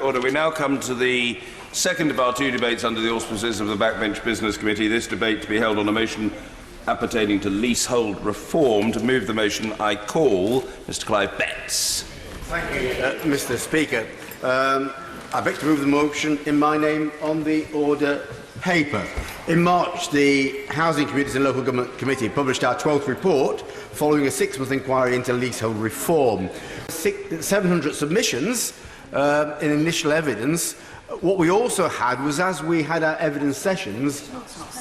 Order. We now come to the second of our two debates under the auspices of the Backbench Business Committee. This debate to be held on a motion appertaining to leasehold reform. To move the motion, I call Mr. Clive Betts. Thank you, Mr. Speaker. I beg to move the motion in my name on the order paper. In March, the Housing, Communities and Local Government Committee published our 12th report following a 6-month inquiry into leasehold reform. 700 submissions in initial evidence. What we also had was, as we had our evidence sessions,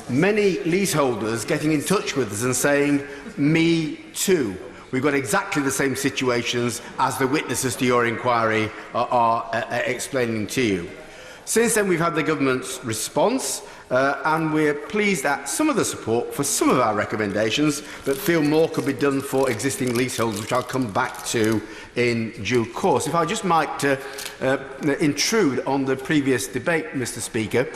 many leaseholders getting in touch with us and saying, "Me too. We've got exactly the same situations as the witnesses to your inquiry are explaining to you." Since then, we've had the government's response, and we're pleased at some of the support for some of our recommendations, but feel more could be done for existing leaseholders, which I'll come back to in due course. If I just might intrude on the previous debate, Mr. Speaker,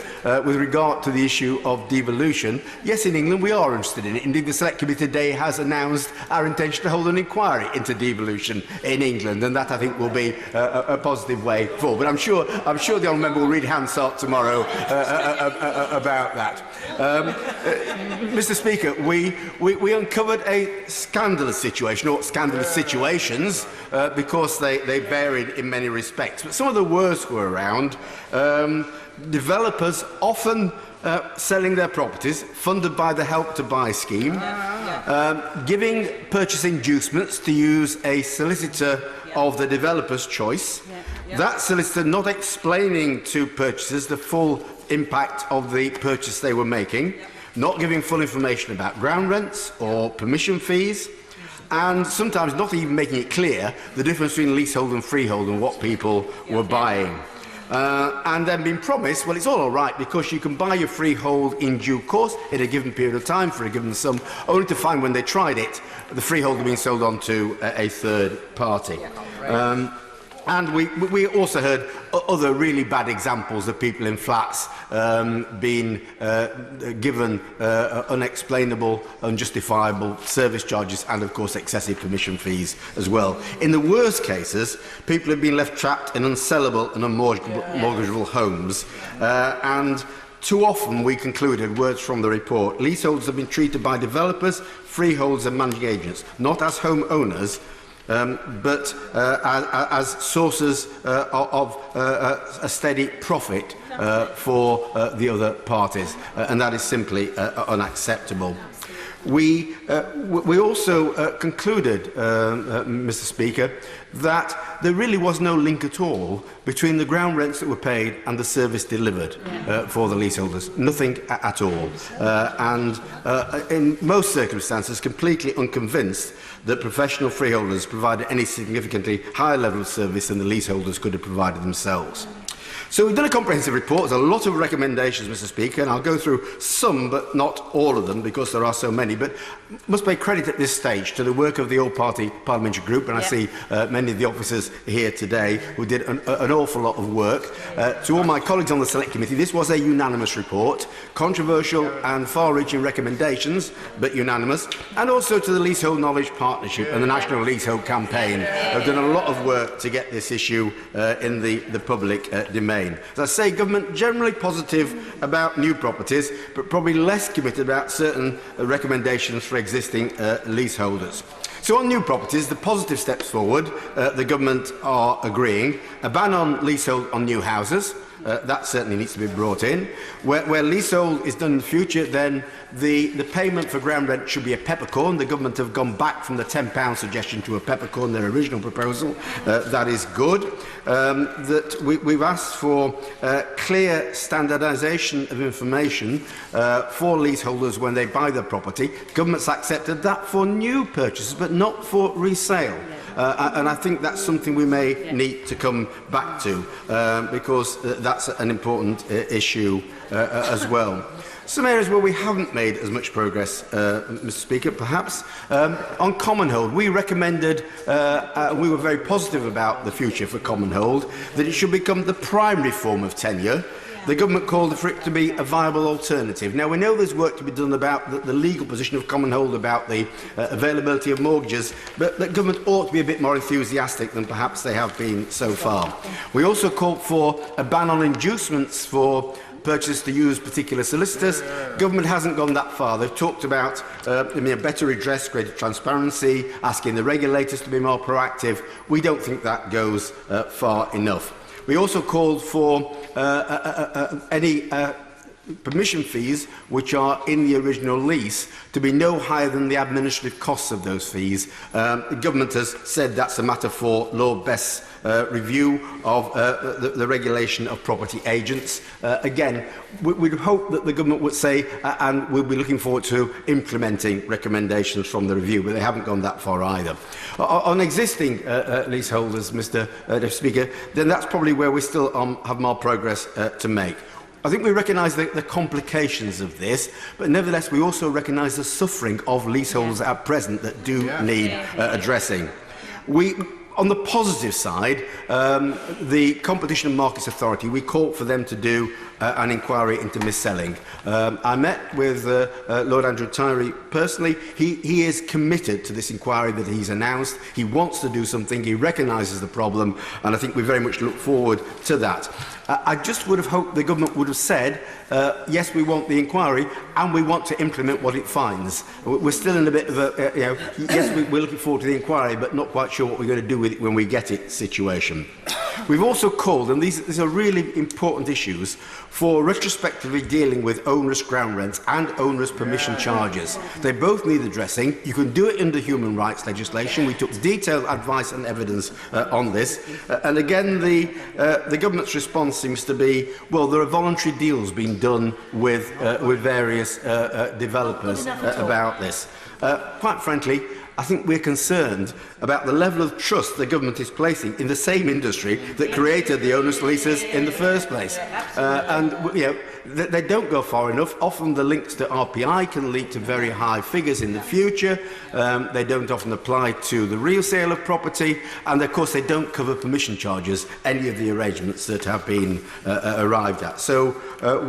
with regard to the issue of devolution. Yes, in England we are interested in it. Indeed, the Select Committee today has announced our intention to hold an inquiry into devolution in England, and that, I think, will be a positive way forward. But I'm sure the honourable member will read Hansard tomorrow about that. Mr. Speaker, we uncovered a scandalous situation, or scandalous situations, because they varied in many respects. But some of the worst were around developers often selling their properties, funded by the Help to Buy scheme, giving purchase inducements to use a solicitor of the developer's choice, that solicitor not explaining to purchasers the full impact of the purchase they were making, not giving full information about ground rents or permission fees, and sometimes not even making it clear the difference between leasehold and freehold and what people were buying. And then being promised, well, it's all right because you can buy your freehold in due course in a given period of time for a given sum, only to find when they tried it, the freehold had been sold on to a third party. And we also heard other really bad examples of people in flats being given unexplainable, unjustifiable service charges and, of course, excessive commission fees as well. In the worst cases, people have been left trapped in unsellable and unmortgageable homes. And too often, we concluded, words from the report, leaseholders have been treated by developers, freeholders and managing agents, not as homeowners, but as sources of a steady profit for the other parties, and that is simply unacceptable. We also concluded, Mr. Speaker, that there really was no link at all between the ground rents that were paid and the service delivered for the leaseholders. Nothing at all. And in most circumstances, completely unconvinced that professional freeholders provided any significantly higher level of service than the leaseholders could have provided themselves. So we've done a comprehensive report. There's a lot of recommendations, Mr. Speaker, and I'll go through some, but not all of them, because there are so many. But must pay credit at this stage to the work of the all-party parliamentary group, and I see many of the officers here today who did an awful lot of work. To all my colleagues on the Select Committee, this was a unanimous report, controversial and far-reaching recommendations, but unanimous, and also to the Leasehold Knowledge Partnership and the National Leasehold Campaign, who have done a lot of work to get this issue in the public domain. As I say, government generally positive about new properties, but probably less committed about certain recommendations for existing leaseholders. So on new properties, the positive steps forward, the government are agreeing. A ban on leasehold on new houses, that certainly needs to be brought in. Where leasehold is done in the future, then the payment for ground rent should be a peppercorn. The government have gone back from the £10 suggestion to a peppercorn, their original proposal. That is good. That we've asked for clear standardisation of information for leaseholders when they buy their property. Government's accepted that for new purchases, but not for resale. And I think that's something we may need to come back to, because that's an important issue as well. Some areas where we haven't made as much progress, Mr. Speaker, perhaps. On common hold, we recommended, we were very positive about the future for common hold, that it should become the primary form of tenure. The government called for it to be a viable alternative. Now, we know there's work to be done about the legal position of common hold about the availability of mortgages, but the government ought to be a bit more enthusiastic than perhaps they have been so far. We also called for a ban on inducements for purchase to use particular solicitors. Government hasn't gone that far. They've talked about better redress, greater transparency, asking the regulators to be more proactive. We don't think that goes far enough. We also called for any permission fees which are in the original lease to be no higher than the administrative costs of those fees. The government has said that's a matter for Lord Best's review of the regulation of property agents. Again, we'd hope that the government would say, and we'll be looking forward to implementing recommendations from the review, but they haven't gone that far either. On existing leaseholders, Mr. Deputy Speaker, then that's probably where we still have more progress to make. I think we recognise the complications of this, but nevertheless we also recognise the suffering of leaseholders at present that do need addressing. On the positive side, the Competition and Markets Authority, we called for them to do an inquiry into mis-selling. I met with Lord Andrew Tyree personally. He is committed to this inquiry that he's announced. He wants to do something. He recognises the problem, and I think we very much look forward to that. I just would have hoped the government would have said, yes, we want the inquiry and we want to implement what it finds. We're still in a bit of a, yes, we're looking forward to the inquiry, but not quite sure what we're going to do with it when we get it situation. We've also called, and these are really important issues, for retrospectively dealing with onerous ground rents and onerous permission charges. They both need addressing. You can do it under human rights legislation. We took detailed advice and evidence on this. And again, the government's response seems to be, well, there are voluntary deals being done with various developers about this. Quite frankly, I think we're concerned about the level of trust the government is placing in the same industry that created the onerous leases in the first place. They don't go far enough. Often the links to RPI can lead to very high figures in the future. They don't often apply to the real sale of property. And of course, they don't cover permission charges, any of the arrangements that have been arrived at. So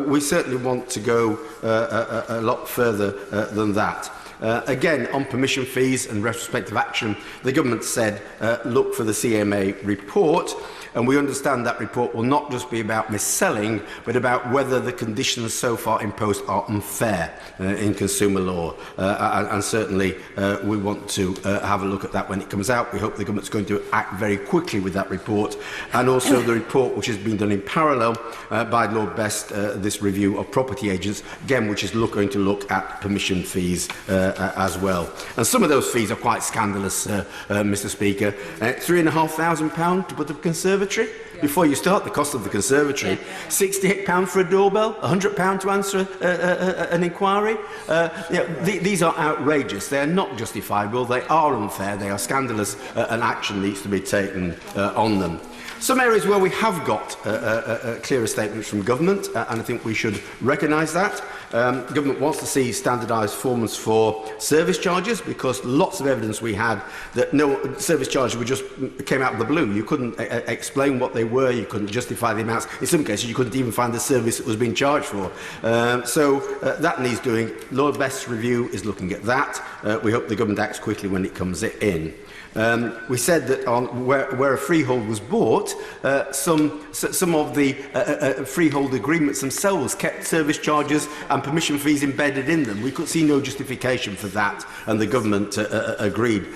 we certainly want to go a lot further than that. Again, on permission fees and retrospective action, the government said, look for the CMA report, and we understand that report will not just be about mis-selling, but about whether the conditions so far imposed are unfair in consumer law. And certainly we want to have a look at that when it comes out. We hope the government's going to act very quickly with that report, and also the report which has been done in parallel by Lord Best, this review of property agents, again, which is going to look at permission fees as well. And some of those fees are quite scandalous, Mr. Speaker. £3,500 to put up a conservatory. Before you start the cost of the conservatory, £68 for a doorbell, £100 to answer an inquiry. These are outrageous. They are not justifiable. They are unfair. They are scandalous, and action needs to be taken on them. Some areas where we have got clearer statements from government, and I think we should recognise that. Government wants to see standardised forms for service charges, because lots of evidence we had that no service charges just came out of the blue. You couldn't explain what they were, you couldn't justify the amounts. In some cases, you couldn't even find the service that was being charged for. So that needs doing. Lord Best's review is looking at that. We hope the government acts quickly when it comes in. We said that where a freehold was bought, some of the freehold agreements themselves kept service charges and permission fees embedded in them. We could see no justification for that, and the government agreed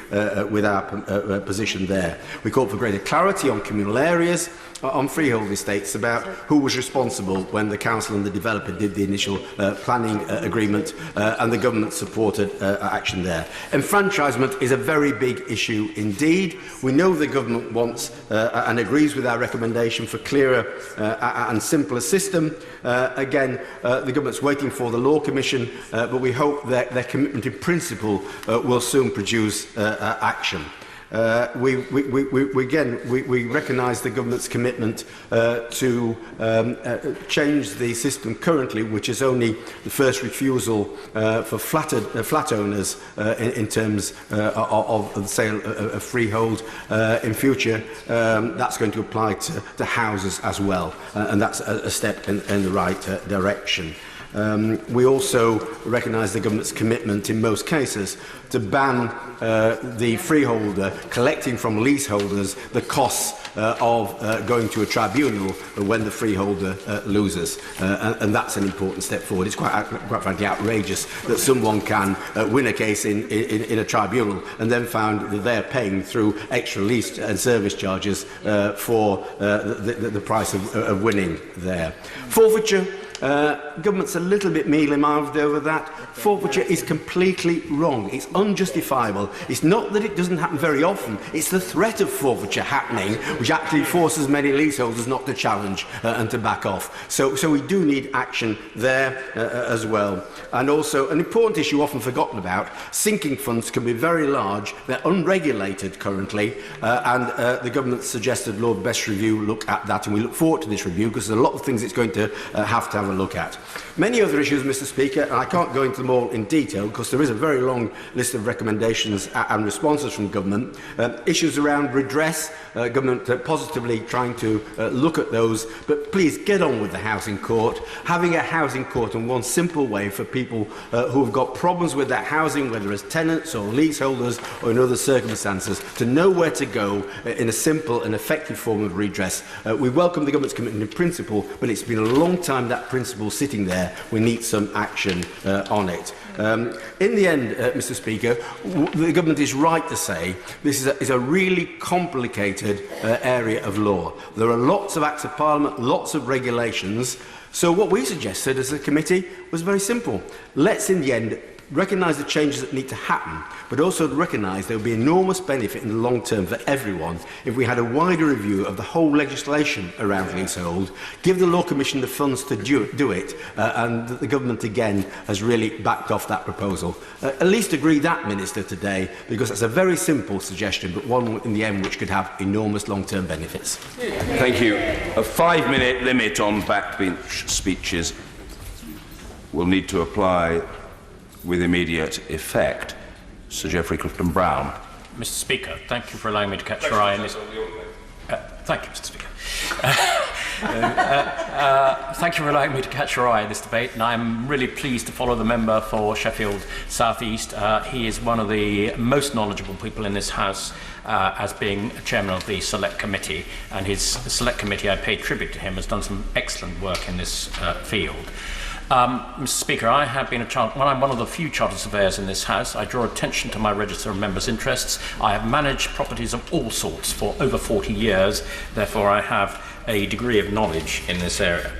with our position there. We called for greater clarity on communal areas, on freehold estates, about who was responsible when the council and the developer did the initial planning agreement, and the government supported action there. Enfranchisement is a very big issue indeed. We know the government wants and agrees with our recommendation for clearer and simpler system. Again, the government's waiting for the Law Commission, but we hope that their commitment in principle will soon produce action. We recognise the government's commitment to change the system currently, which is only the first refusal for flat owners in terms of the sale of freehold. In future, that's going to apply to houses as well, and that's a step in the right direction. We also recognise the government's commitment in most cases to ban the freeholder collecting from leaseholders the costs of going to a tribunal when the freeholder loses, and that's an important step forward. It's quite frankly outrageous that someone can win a case in a tribunal and then found that they're paying through extra lease and service charges for the price of winning there. Forfeiture. Government's a little bit mealy-mouthed over that. Forfeiture is completely wrong. It's unjustifiable. It's not that it doesn't happen very often. It's the threat of forfeiture happening which actually forces many leaseholders not to challenge and to back off. So we do need action there as well. And also, an important issue often forgotten about, sinking funds can be very large. They're unregulated currently, and the government suggested Lord Best's review look at that, and we look forward to this review because there's a lot of things it's going to have a look at. Many other issues, Mr. Speaker, and I can't go into them all in detail because there is a very long list of recommendations and responses from government. Issues around redress, government positively trying to look at those, but please get on with the housing court. Having a housing court in one simple way for people who have got problems with their housing, whether as tenants or leaseholders or in other circumstances, to know where to go in a simple and effective form of redress. We welcome the government's commitment in principle, but it's been a long time that principle sitting there. We need some action on it. In the end, Mr. Speaker, the government is right to say this is a really complicated area of law. There are lots of acts of parliament, lots of regulations. So what we suggested as a committee was very simple. Let's, in the end, recognise the changes that need to happen, but also recognise there will be enormous benefit in the long term for everyone if we had a wider review of the whole legislation around leasehold, give the Law Commission the funds to do it, and the government again has really backed off that proposal. At least agree that, Minister, today, because that's a very simple suggestion, but one in the end which could have enormous long-term benefits. Thank you. A 5-minute limit on backbench speeches will need to apply with immediate effect. Sir Geoffrey Clifton-Brown. Mr. Speaker, thank you for allowing me to catch your eye in this. Thank you, Mr. Speaker. Thank you for allowing me to catch your eye in this debate, and I'm really pleased to follow the member for Sheffield South East. He is one of the most knowledgeable people in this House, as being chairman of the Select Committee, and his Select Committee, I pay tribute to him, has done some excellent work in this field. Mr. Speaker, I have been I'm one of the few chartered surveyors in this House. I draw attention to my register of members' interests. I have managed properties of all sorts for over 40 years. Therefore, I have a degree of knowledge in this area.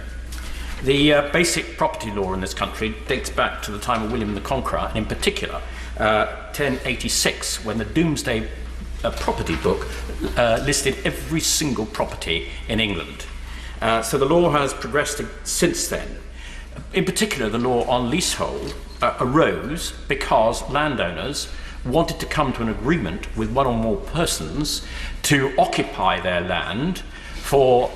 The basic property law in this country dates back to the time of William the Conqueror, and in particular, 1086, when the Domesday property book listed every single property in England. So the law has progressed since then. In particular, the law on leasehold arose because landowners wanted to come to an agreement with one or more persons to occupy their land for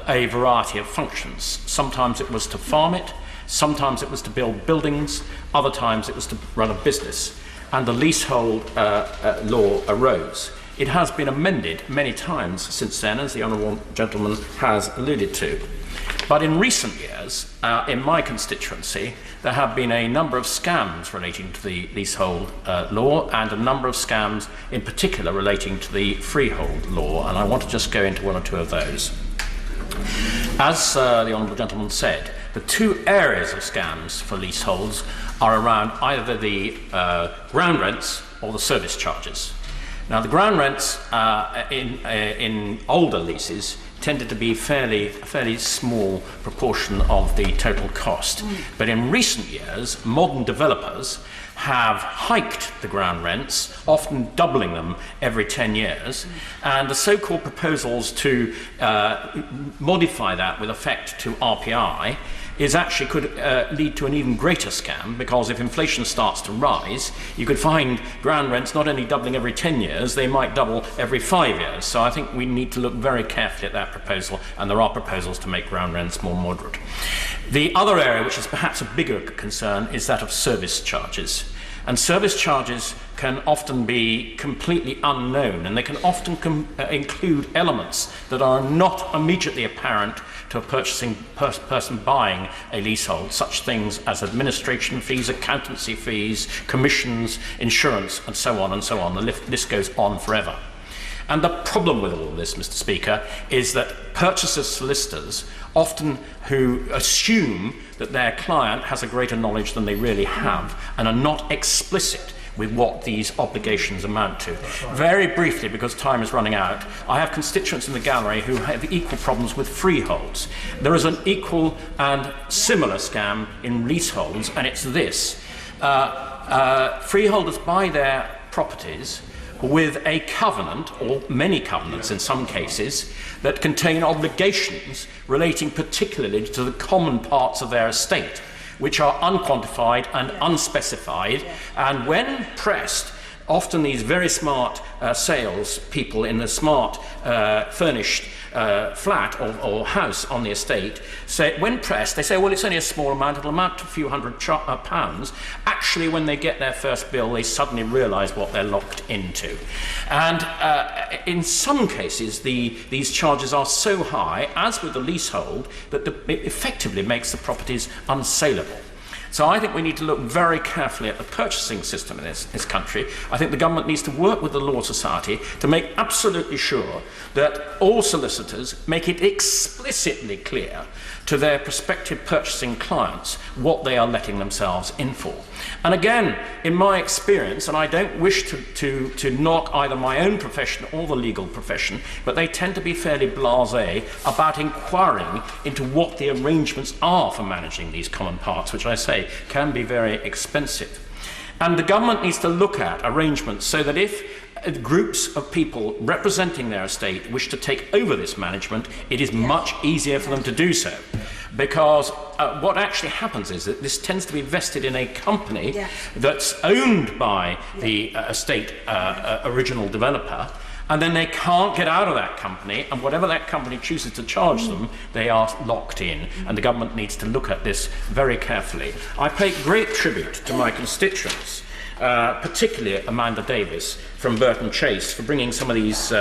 a variety of functions. Sometimes it was to farm it, sometimes it was to build buildings, other times it was to run a business. And the leasehold law arose. It has been amended many times since then, as the Honourable Gentleman has alluded to. But in recent years, in my constituency, there have been a number of scams relating to the leasehold law, and a number of scams in particular relating to the freehold law, and I want to just go into one or two of those. As the Honourable Gentleman said, the two areas of scams for leaseholds are around either the ground rents or the service charges. Now, the ground rents in older leases tended to be a fairly small proportion of the total cost. But in recent years, modern developers have hiked the ground rents, often doubling them every 10 years, and the so-called proposals to modify that with effect to RPI actually could lead to an even greater scam, because if inflation starts to rise, you could find ground rents not only doubling every 10 years, they might double every 5 years. So I think we need to look very carefully at that proposal, and there are proposals to make ground rents more moderate. The other area, which is perhaps a bigger concern, is that of service charges. And service charges can often be completely unknown, and they can often include elements that are not immediately apparent to a purchasing person buying a leasehold, such things as administration fees, accountancy fees, commissions, insurance, and so on and so on. The list goes on forever. And the problem with all of this, Mr. Speaker, is that purchasers' solicitors often who assume that their client has a greater knowledge than they really have and are not explicit with what these obligations amount to. Very briefly, because time is running out, I have constituents in the gallery who have equal problems with freeholds. There is an equal and similar scam in leaseholds, and it's this. Freeholders buy their properties with a covenant, or many covenants in some cases, that contain obligations relating particularly to the common parts of their estate, which are unquantified and unspecified, and when pressed, often these very smart sales people in the smart furnished flat or house on the estate say, when pressed, they say, well, it's only a small amount, it'll amount to a few hundred pounds. Actually, when they get their first bill, they suddenly realise what they're locked into. And in some cases, these charges are so high, as with the leasehold, that it effectively makes the properties unsaleable. So I think we need to look very carefully at the purchasing system in this country. I think the government needs to work with the Law Society to make absolutely sure that all solicitors make it explicitly clear to their prospective purchasing clients what they are letting themselves in for. And again, in my experience, and I don't wish to knock either my own profession or the legal profession, but they tend to be fairly blasé about inquiring into what the arrangements are for managing these common parts, which I say can be very expensive. And the government needs to look at arrangements so that if groups of people representing their estate wish to take over this management, it is much easier for them to do so. Because what actually happens is that this tends to be vested in a company that's owned by the estate original developer, and then they can't get out of that company, and whatever that company chooses to charge them, they are locked in, and the government needs to look at this very carefully. I pay great tribute to my constituents, particularly Amanda Davis from Burton Chase, for bringing some of these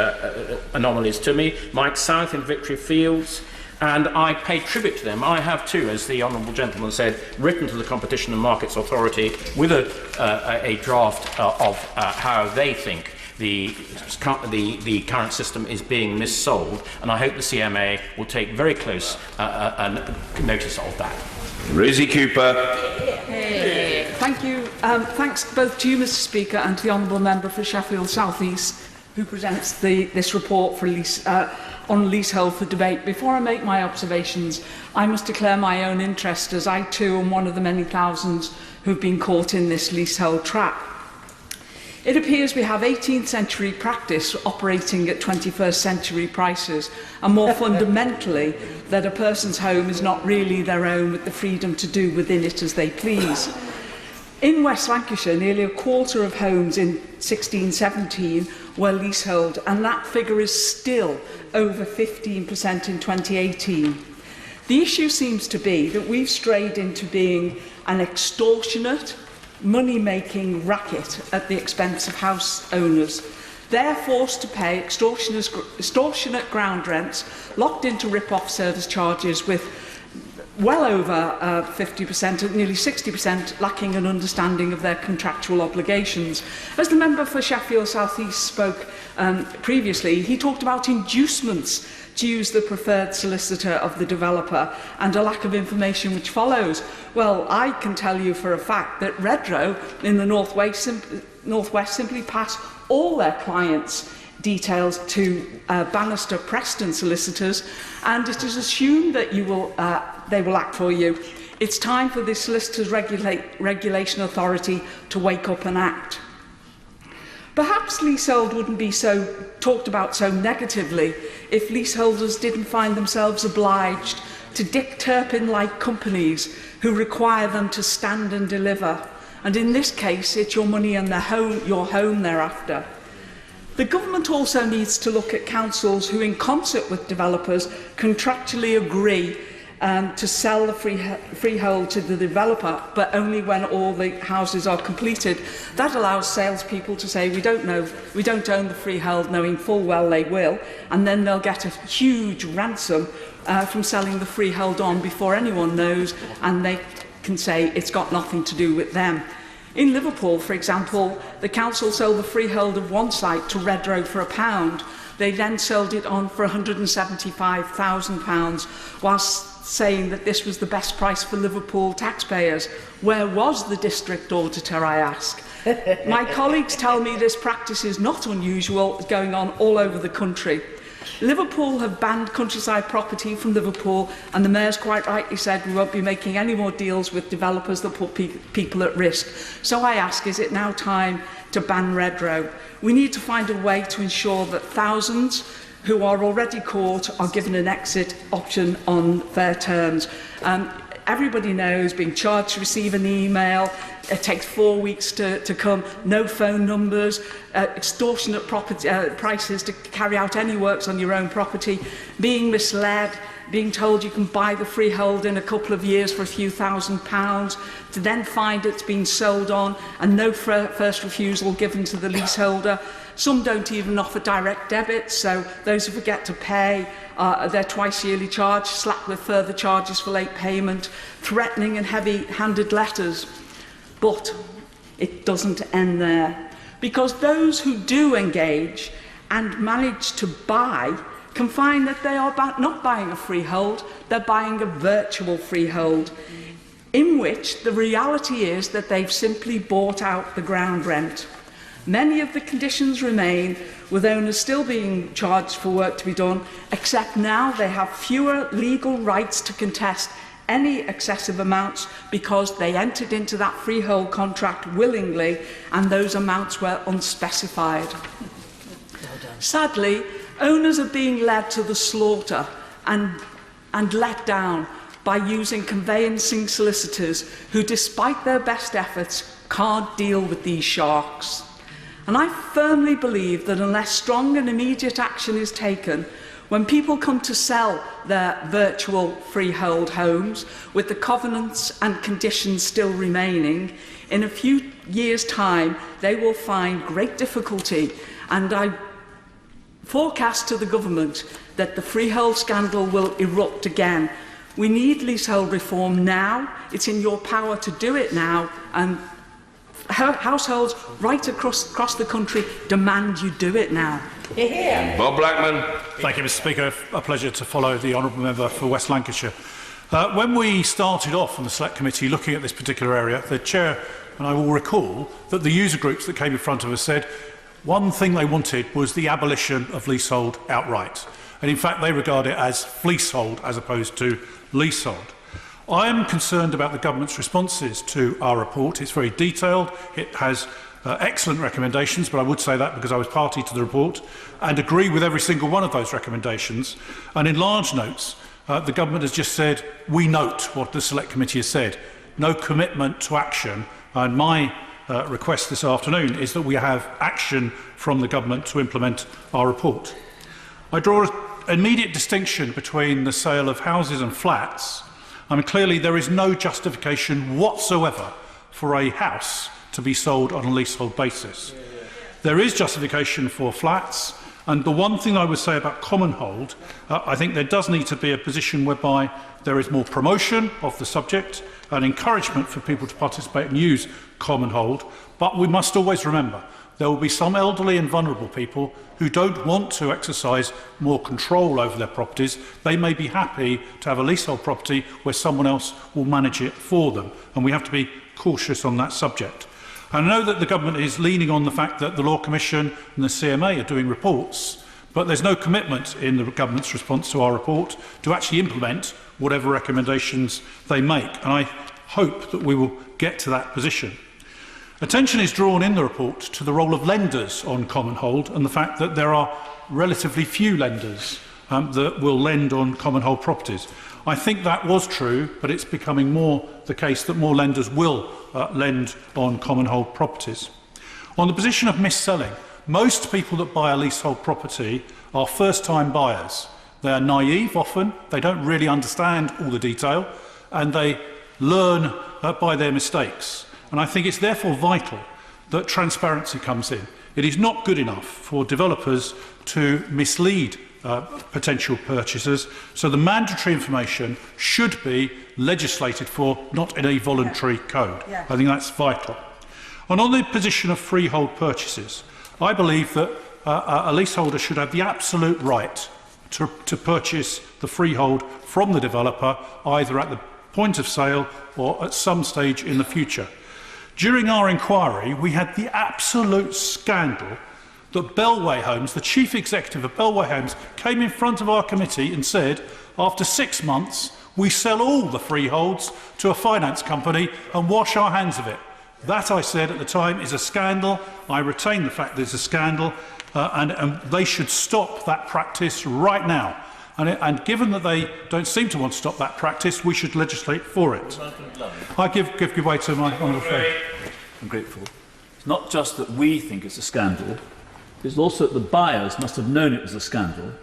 anomalies to me, Mike South in Victory Fields, and I pay tribute to them. I have too, as the Honourable Gentleman said, written to the Competition and Markets Authority with a draft of how they think the current system is being missold, and I hope the CMA will take very close notice of that. Rosie Cooper. Thank you. Thanks both to you, Mr. Speaker, and to the Honourable Member for Sheffield South East, who presents this report for on leasehold for debate. Before I make my observations, I must declare my own interest, as I too am one of the many thousands who've been caught in this leasehold trap. It appears we have 18th century practice operating at 21st century prices, and more fundamentally, that a person's home is not really their own, with the freedom to do within it as they please. In West Lancashire, nearly a quarter of homes in 1617 were leasehold, and that figure is still over 15% in 2018. The issue seems to be that we've strayed into being an extortionate, money-making racket at the expense of house owners. They're forced to pay extortionate ground rents, locked into rip-off service charges with well over 50%, nearly 60% lacking an understanding of their contractual obligations. As the member for Sheffield South East spoke previously, he talked about inducements to use the preferred solicitor of the developer and a lack of information which follows. Well, I can tell you for a fact that Redrow in the Northwest simply pass all their clients' details to Bannister Preston solicitors, and it is assumed that they will act for you. It's time for the Solicitors Regulation Authority to wake up and act. Perhaps leasehold wouldn't be so talked about so negatively if leaseholders didn't find themselves obliged to Dick Turpin-like companies who require them to stand and deliver. And in this case, it's your money and your home thereafter. The government also needs to look at councils who, in concert with developers, contractually agree to sell the freehold to the developer, but only when all the houses are completed. That allows salespeople to say, we don't own the freehold, knowing full well they will, and then they'll get a huge ransom from selling the freehold on before anyone knows, and they can say it's got nothing to do with them. In Liverpool, for example, the council sold the freehold of one site to Redrow for £1. They then sold it on for £175,000, whilst saying that this was the best price for Liverpool taxpayers. Where was the district auditor, I ask? My colleagues tell me this practice is not unusual, going on all over the country. Liverpool have banned countryside property from Liverpool, and the Mayor's quite rightly said we won't be making any more deals with developers that put people at risk. So I ask, is it now time to ban Redrow? We need to find a way to ensure that thousands who are already caught are given an exit option on fair terms. Everybody knows being charged to receive an email, it takes 4 weeks to come, no phone numbers, extortionate prices to carry out any works on your own property, being misled, being told you can buy the freehold in a couple of years for a few £1,000s, to then find it's been sold on and no first refusal given to the leaseholder. Some don't even offer direct debit, so those who forget to pay their twice-yearly charge, slapped with further charges for late payment, threatening and heavy-handed letters. But it doesn't end there, because those who do engage and manage to buy can find that they are not buying a freehold, they're buying a virtual freehold, in which the reality is that they've simply bought out the ground rent. Many of the conditions remain, with owners still being charged for work to be done, except now they have fewer legal rights to contest any excessive amounts because they entered into that freehold contract willingly and those amounts were unspecified. Sadly, owners are being led to the slaughter and let down by using conveyancing solicitors who, despite their best efforts, can't deal with these sharks. And I firmly believe that unless strong and immediate action is taken, when people come to sell their virtual freehold homes, with the covenants and conditions still remaining, in a few years' time, they will find great difficulty. And I forecast to the government that the freehold scandal will erupt again. We need leasehold reform now. It's in your power to do it now, and households right across the country demand you do it now. Bob Blackman. Thank you, Mr. Speaker. A pleasure to follow the honourable member for West Lancashire. When we started off on the Select Committee looking at this particular area, the Chair and I will recall that the user groups that came in front of us said one thing they wanted was the abolition of leasehold outright. And in fact, they regard it as fleecehold as opposed to leasehold. I am concerned about the government's responses to our report. It's very detailed. It has excellent recommendations, but I would say that because I was party to the report and agree with every single one of those recommendations. And in large notes, the government has just said, we note what the Select Committee has said. No commitment to action. And my request this afternoon is that we have action from the government to implement our report. I draw an immediate distinction between the sale of houses and flats. I mean, clearly there is no justification whatsoever for a house to be sold on a leasehold basis. There is justification for flats, and the one thing I would say about common hold, I think there does need to be a position whereby there is more promotion of the subject and encouragement for people to participate and use common hold, but we must always remember there will be some elderly and vulnerable people who don't want to exercise more control over their properties. They may be happy to have a leasehold property where someone else will manage it for them, and we have to be cautious on that subject. I know that the government is leaning on the fact that the Law Commission and the CMA are doing reports, but there's no commitment in the government's response to our report to actually implement whatever recommendations they make, and I hope that we will get to that position. Attention is drawn in the report to the role of lenders on common hold and the fact that there are relatively few lenders that will lend on common hold properties. I think that was true, but it's becoming more the case that more lenders will lend on common hold properties. On the position of mis-selling, most people that buy a leasehold property are first-time buyers. They are naive often, they don't really understand all the detail, and they learn by their mistakes. And I think it's therefore vital that transparency comes in. It is not good enough for developers to mislead potential purchasers, so the mandatory information should be legislated for, not in a voluntary code. I think that's vital. And on the position of freehold purchases, I believe that a leaseholder should have the absolute right to purchase the freehold from the developer, either at the point of sale or at some stage in the future. During our inquiry, we had the absolute scandal that Bellway Homes, the chief executive of Bellway Homes, came in front of our committee and said, after 6 months, we sell all the freeholds to a finance company and wash our hands of it. That, I said at the time, is a scandal. I retain the fact that it's a scandal, and they should stop that practice right now. And given that they don't seem to want to stop that practice, we should legislate for it. I give way to my honourable friend. I'm grateful. It's not just that we think it's a scandal, it's also that the buyers must have known it was a scandal,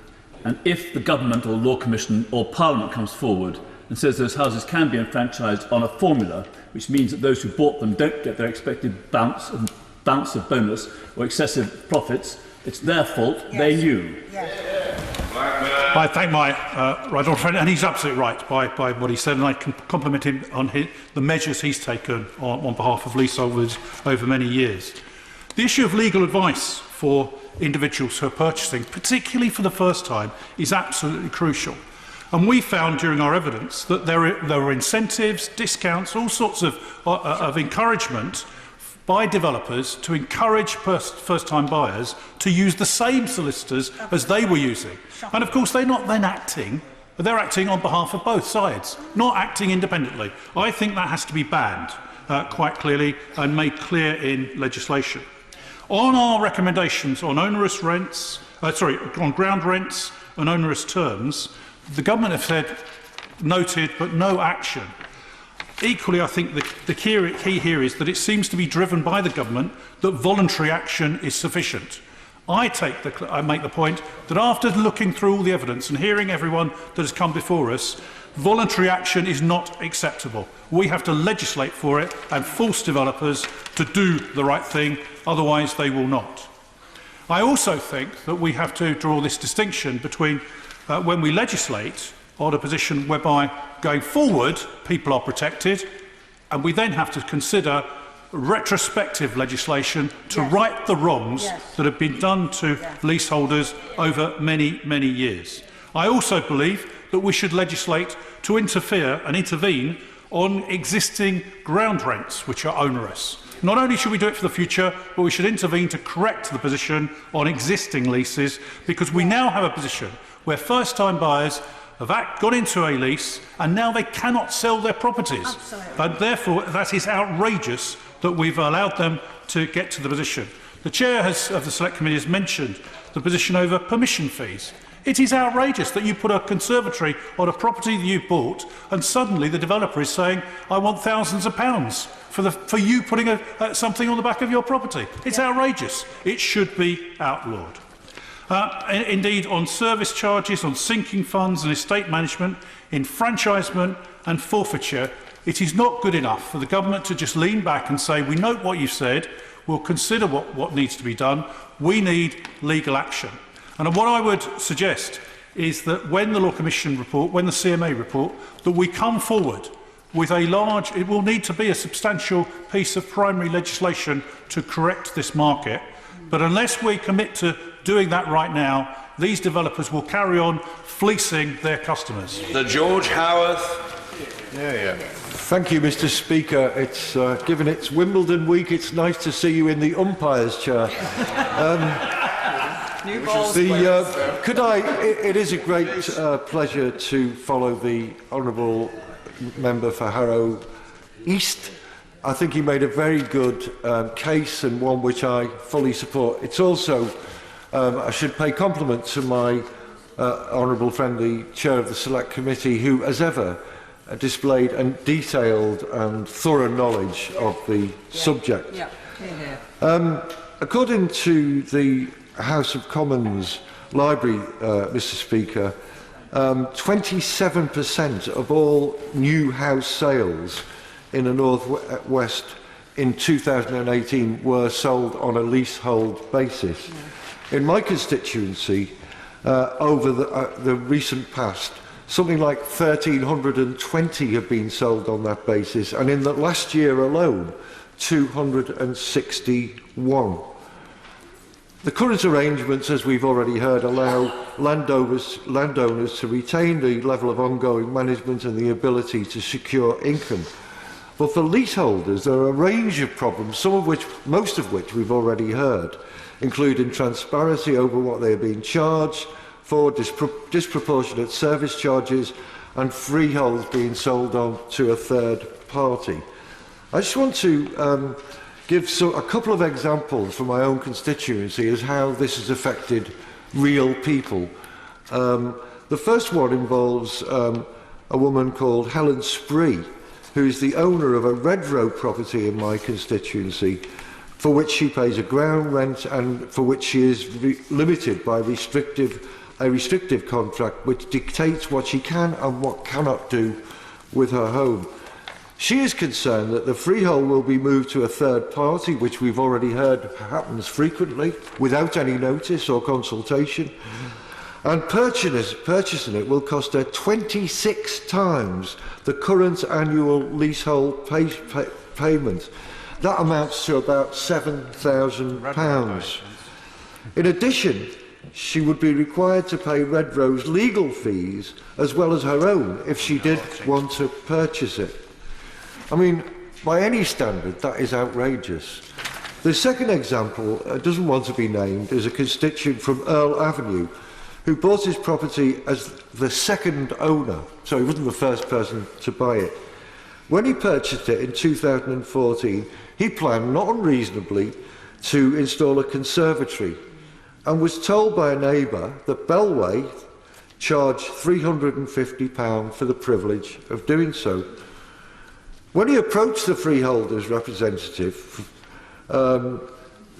and if the government or Law Commission or Parliament comes forward and says those houses can be enfranchised on a formula, which means that those who bought them don't get their expected bounce of bonus or excessive profits, it's their fault. Yes. They knew. Yes. I thank my right honourable friend, and he's absolutely right by what he said, and I can compliment him on the measures he's taken on behalf of leaseholders over many years. The issue of legal advice for individuals who are purchasing, particularly for the first time, is absolutely crucial. And we found during our evidence that there were incentives, discounts, all sorts of encouragement by developers to encourage first-time buyers to use the same solicitors as they were using. And of course, they're not then acting, but they're acting on behalf of both sides, not acting independently. I think that has to be banned quite clearly and made clear in legislation. On our recommendations on onerous rents, on ground rents and onerous terms, the government have said noted, but no action. Equally, I think the key here is that it seems to be driven by the government that voluntary action is sufficient. I make the point that after looking through all the evidence and hearing everyone that has come before us, voluntary action is not acceptable. We have to legislate for it and force developers to do the right thing, otherwise they will not. I also think that we have to draw this distinction between when we legislate on a position whereby going forward people are protected, and we then have to consider retrospective legislation to right the wrongs that have been done to leaseholders over many, many years. I also believe that we should legislate to interfere and intervene on existing ground rents which are onerous. Not only should we do it for the future, but we should intervene to correct the position on existing leases, because we now have a position where first-time buyers have got into a lease and now they cannot sell their properties. Absolutely. And therefore, that is outrageous that we've allowed them to get to the position. The chair of the Select Committee has mentioned the position over permission fees. It is outrageous that you put a conservatory on a property that you bought and suddenly the developer is saying, I want thousands of pounds for you putting something on the back of your property. It's outrageous. It should be outlawed. Indeed, on service charges, on sinking funds and estate management, enfranchisement and forfeiture, it is not good enough for the government to just lean back and say, we note what you've said, we'll consider what needs to be done, we need legal action. And what I would suggest is that when the Law Commission report, when the CMA report, that we come forward with it will need to be a substantial piece of primary legislation to correct this market. But unless we commit to doing that right now, these developers will carry on fleecing their customers. The George Howarth. Thank you, Mr. Speaker. It's given it's Wimbledon week, it's nice to see you in the umpires' chair. It is a great pleasure to follow the honourable member for Harrow East I think he made a very good case, and one which I fully support. It's also, I should pay compliment to my honourable friend, the chair of the Select Committee, who, as ever, displayed a detailed and thorough knowledge of the subject. According to the House of Commons Library, Mr. Speaker, 27% of all new house sales in the North West in 2018 were sold on a leasehold basis. In my constituency, over the recent past, something like 1,320 have been sold on that basis, and in the last year alone, 261. The current arrangements, as we've already heard, allow landowners to retain the level of ongoing management and the ability to secure income. But for leaseholders, there are a range of problems, most of which we've already heard, including transparency over what they are being charged for, disproportionate service charges, and freeholds being sold on to a third party. I just want to give a couple of examples from my own constituency as how this has affected real people. The first one involves a woman called Helen Spree, who is the owner of a Red Row property in my constituency, for which she pays a ground rent and for which she is limited by a restrictive contract which dictates what she can and what cannot do with her home. She is concerned that the freehold will be moved to a third party, which we've already heard happens frequently, without any notice or consultation. And purchasing it will cost her 26 times the current annual leasehold payment. That amounts to about £7,000. In addition, she would be required to pay Red Row's legal fees as well as her own if she did want to purchase it. I mean, by any standard, that is outrageous. The second example doesn't want to be named, is a constituent from Earl Avenue who bought his property as the second owner, so he wasn't the first person to buy it. When he purchased it in 2014, he planned, not unreasonably, to install a conservatory and was told by a neighbour that Bellway charged £350 for the privilege of doing so. When he approached the freeholders' representative,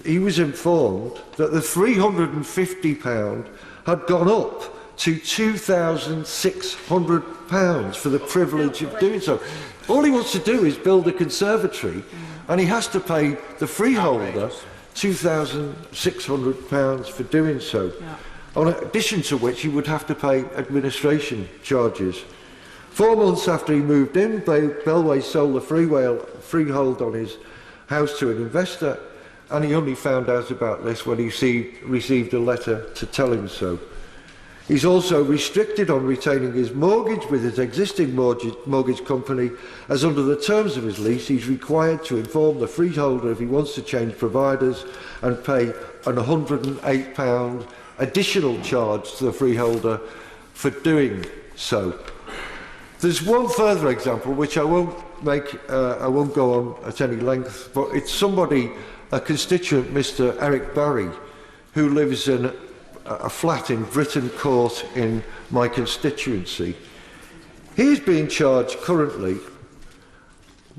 he was informed that the £350 had gone up to £2,600 for the privilege of doing so. All he wants to do is build a conservatory, and he has to pay the freeholder £2,600 for doing so. In addition to which, he would have to pay administration charges. 4 months after he moved in, Bellway sold the freehold on his house to an investor, and he only found out about this when he received a letter to tell him so. He's also restricted on retaining his mortgage with his existing mortgage company, as under the terms of his lease he's required to inform the freeholder if he wants to change providers and pay an £108 additional charge to the freeholder for doing so. There's one further example which I won't go on at any length, but it's somebody, a constituent, Mr. Eric Barry, who lives in a flat in Britton Court in my constituency. He's being charged currently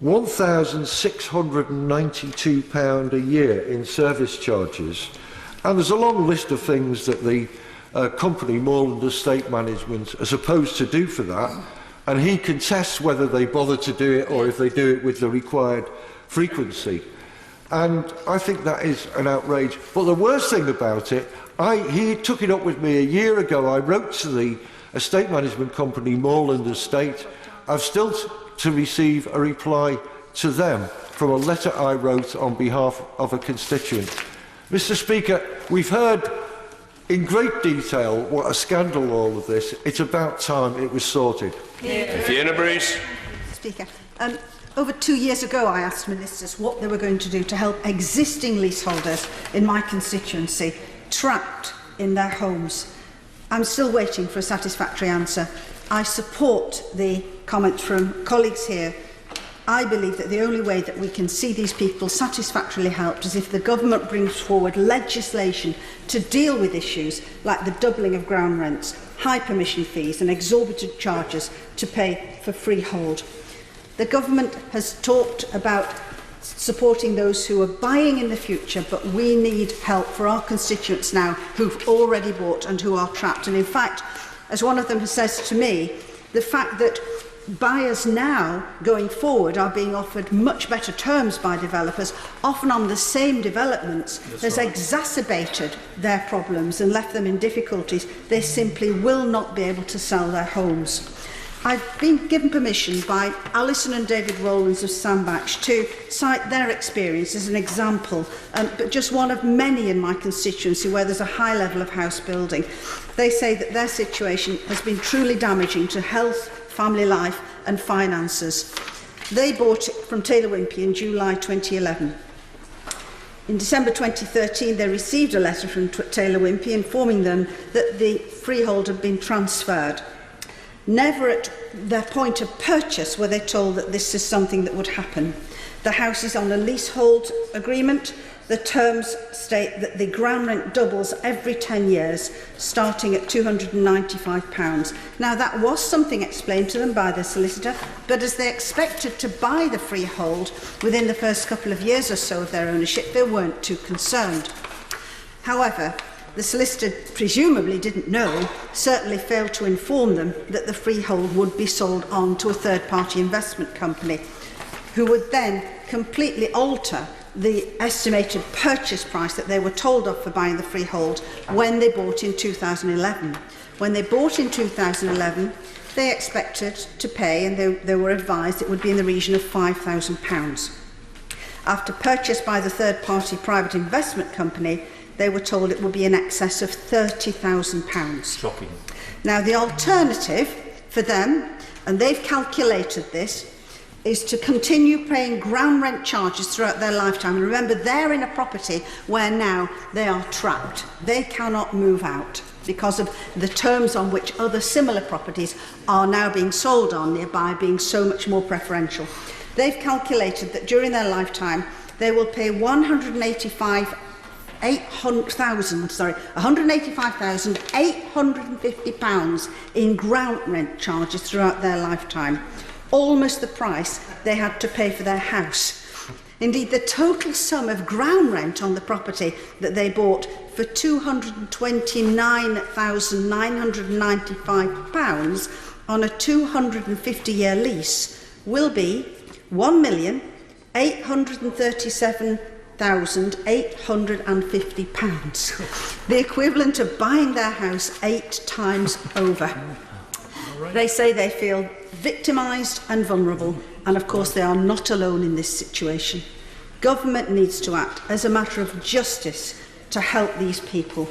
£1,692 a year in service charges, and there's a long list of things that the company, Moreland Estate Management, are supposed to do for that, and he contests whether they bother to do it or if they do it with the required frequency. And I think that is an outrage. But the worst thing about it, he took it up with me a year ago. I wrote to the estate management company, Moreland Estate. I've still to receive a reply to them from a letter I wrote on behalf of a constituent. Mr. Speaker, we've heard in great detail what a scandal all of this. It's about time it was sorted. Fiona Bruce. Speaker, over 2 years ago I asked ministers what they were going to do to help existing leaseholders in my constituency trapped in their homes. I'm still waiting for a satisfactory answer. I support the comment from colleagues here I believe that the only way that we can see these people satisfactorily helped is if the government brings forward legislation to deal with issues like the doubling of ground rents, high permission fees and exorbitant charges to pay for freehold. The government has talked about supporting those who are buying in the future, but we need help for our constituents now who've already bought and who are trapped. And in fact, as one of them says to me, the fact that buyers now, going forward, are being offered much better terms by developers, often on the same developments, has exacerbated their problems and left them in difficulties. They simply will not be able to sell their homes. I've been given permission by Alison and David Rowlands of Sandbach to cite their experience as an example, but just one of many in my constituency where there's a high level of house building. They say that their situation has been truly damaging to health, family life and finances. They bought it from Taylor Wimpey in July 2011. In December 2013, they received a letter from Taylor Wimpey informing them that the freehold had been transferred. Never at their point of purchase were they told that this is something that would happen. The house is on a leasehold agreement. The terms state that the ground rent doubles every 10 years, starting at £295. Now, that was something explained to them by the solicitor, but as they expected to buy the freehold within the first couple of years or so of their ownership, they weren't too concerned. However, the solicitor presumably didn't know, certainly failed to inform them that the freehold would be sold on to a third-party investment company, who would then completely alter the estimated purchase price that they were told of for buying the freehold when they bought in 2011. When they bought in 2011, they expected to pay, and they were advised it would be in the region of £5,000. After purchase by the third-party private investment company, they were told it would be in excess of £30,000. Shocking. Now, the alternative for them, and they've calculated this, is to continue paying ground rent charges throughout their lifetime. And remember, they're in a property where now they are trapped. They cannot move out because of the terms on which other similar properties are now being sold on nearby being so much more preferential. They've calculated that during their lifetime, they will pay £185,850 in ground rent charges throughout their lifetime. Almost the price they had to pay for their house. Indeed, the total sum of ground rent on the property that they bought for £229,995 on a 250-year lease will be £1,837,850, the equivalent of buying their house 8 times over. They say they feel victimised and vulnerable, and of course they are not alone in this situation. Government needs to act as a matter of justice to help these people.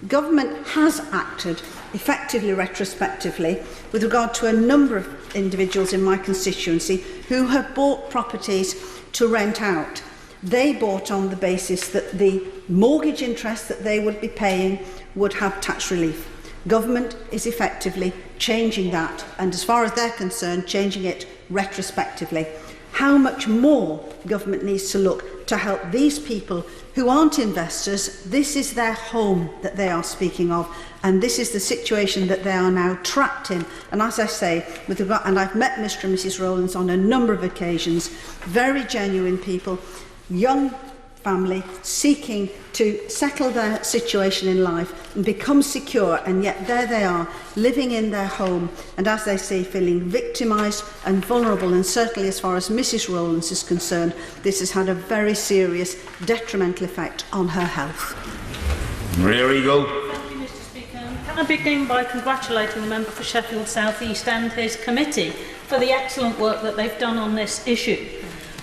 Government has acted effectively retrospectively with regard to a number of individuals in my constituency who have bought properties to rent out. They bought on the basis that the mortgage interest that they would be paying would have tax relief. Government is effectively changing that, and as far as they're concerned, changing it retrospectively. How much more government needs to look to help these people who aren't investors. This is their home that they are speaking of, and this is the situation that they are now trapped in. And as I say, and I've met Mr. and Mrs. Rowlands on a number of occasions, very genuine people, young family seeking to settle their situation in life and become secure, and yet there they are living in their home and, as they say, feeling victimised and vulnerable. And certainly as far as Mrs. Rowlands is concerned, this has had a very serious detrimental effect on her health. Maria Eagle. Thank you, Mr. Speaker. Can I begin by congratulating the member for Sheffield South East and his committee for the excellent work that they've done on this issue.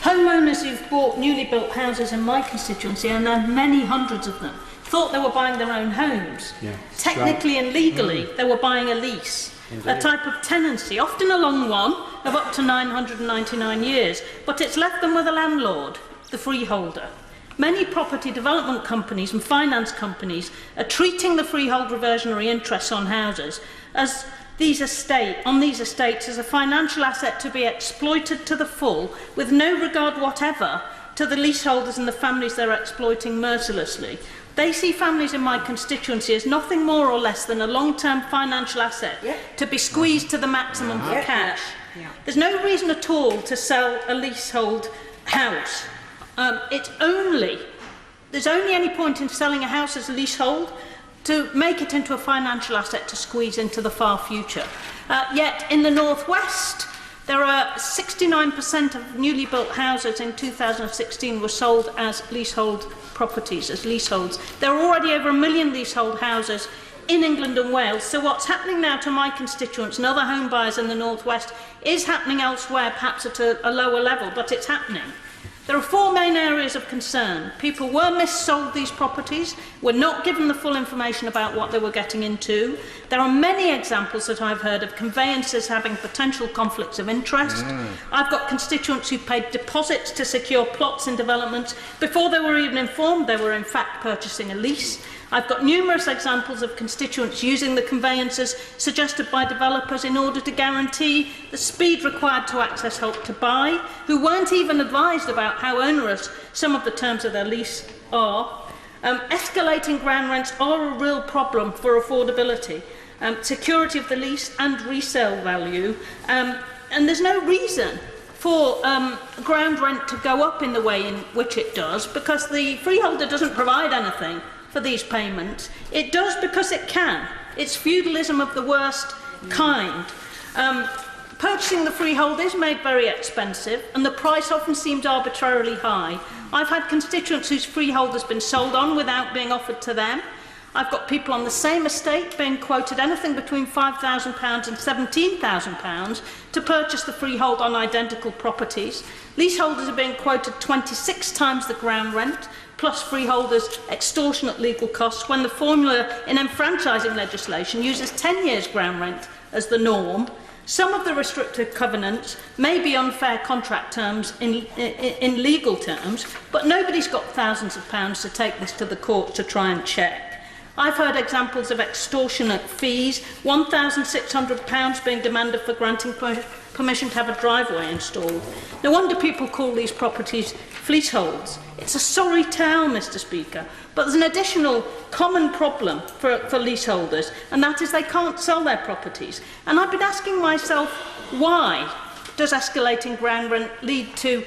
Homeowners who've bought newly built houses in my constituency, and there are many hundreds of them, thought they were buying their own homes. Yeah, technically and legally, they were buying a lease, a type of tenancy, often a long one, of up to 999 years, but it's left them with a landlord, the freeholder. Many property development companies and finance companies are treating the freehold reversionary interests on houses as these estates as a financial asset to be exploited to the full, with no regard whatever to the leaseholders and the families they're exploiting mercilessly. They see families in my constituency as nothing more or less than a long-term financial asset to be squeezed to the maximum for cash. There's no reason at all to sell a leasehold house. There's only any point in selling a house as a leasehold to make it into a financial asset to squeeze into the far future. Yet in the northwest, there are 69% of newly built houses in 2016 were sold as leasehold properties, as leaseholds. There are already over 1 million leasehold houses in England and Wales, so what's happening now to my constituents and other home buyers in the northwest is happening elsewhere, perhaps at a lower level, but it's happening. There are 4 main areas of concern. People were missold these properties, were not given the full information about what they were getting into. There are many examples that I've heard of conveyancers having potential conflicts of interest. I've got constituents who paid deposits to secure plots in developments before they were even informed they were in fact purchasing a lease. I've got numerous examples of constituents using the conveyancers suggested by developers in order to guarantee the speed required to access Help to Buy, who weren't even advised about how onerous some of the terms of their lease are. Escalating ground rents are a real problem for affordability, security of the lease and resale value, and there's no reason for ground rent to go up in the way in which it does, because the freeholder doesn't provide anything for these payments. It does because it can. It's feudalism of the worst kind. Purchasing the freehold is made very expensive, and the price often seems arbitrarily high. I've had constituents whose freehold has been sold on without being offered to them. I've got people on the same estate being quoted anything between £5,000 and £17,000 to purchase the freehold on identical properties. Leaseholders are being quoted 26 times the ground rent, plus freeholders' extortionate legal costs, when the formula in enfranchising legislation uses 10 years ground rent as the norm. Some of the restrictive covenants may be unfair contract terms in legal terms, but nobody's got thousands of pounds to take this to the court to try and check. I've heard examples of extortionate fees, £1,600 being demanded for granting permission to have a driveway installed. No wonder people call these properties fleeceholds. It's a sorry tale, Mr. Speaker, but there's an additional common problem for leaseholders, and that is they can't sell their properties. And I've been asking myself, why does escalating ground rent lead to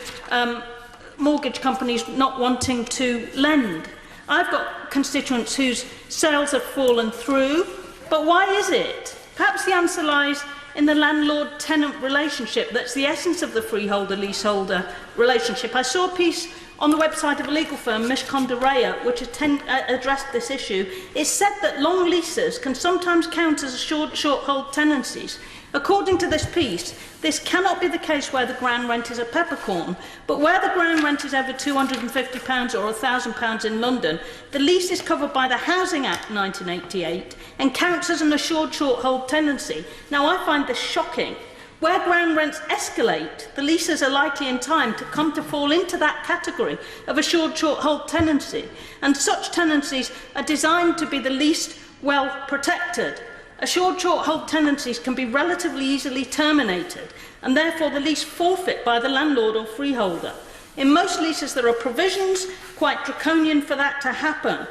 mortgage companies not wanting to lend? I've got constituents whose sales have fallen through, but why is it? Perhaps the answer lies in the landlord-tenant relationship that's the essence of the freeholder-leaseholder relationship. I saw a piece on the website of a legal firm, Mishcon de Rea, which addressed this issue. It said that long leases can sometimes count as short-hold tenancies. According to this piece, this cannot be the case where the ground rent is a peppercorn, but where the ground rent is over £250 or £1,000 in London, the lease is covered by the Housing Act 1988 and counts as an assured short-hold tenancy. Now, I find this shocking. Where ground rents escalate, the leases are likely in time to come to fall into that category of assured short-hold tenancy, and such tenancies are designed to be the least well protected. Assured short-hold tenancies can be relatively easily terminated, and therefore the lease forfeit by the landlord or freeholder. In most leases there are provisions, quite draconian, for that to happen.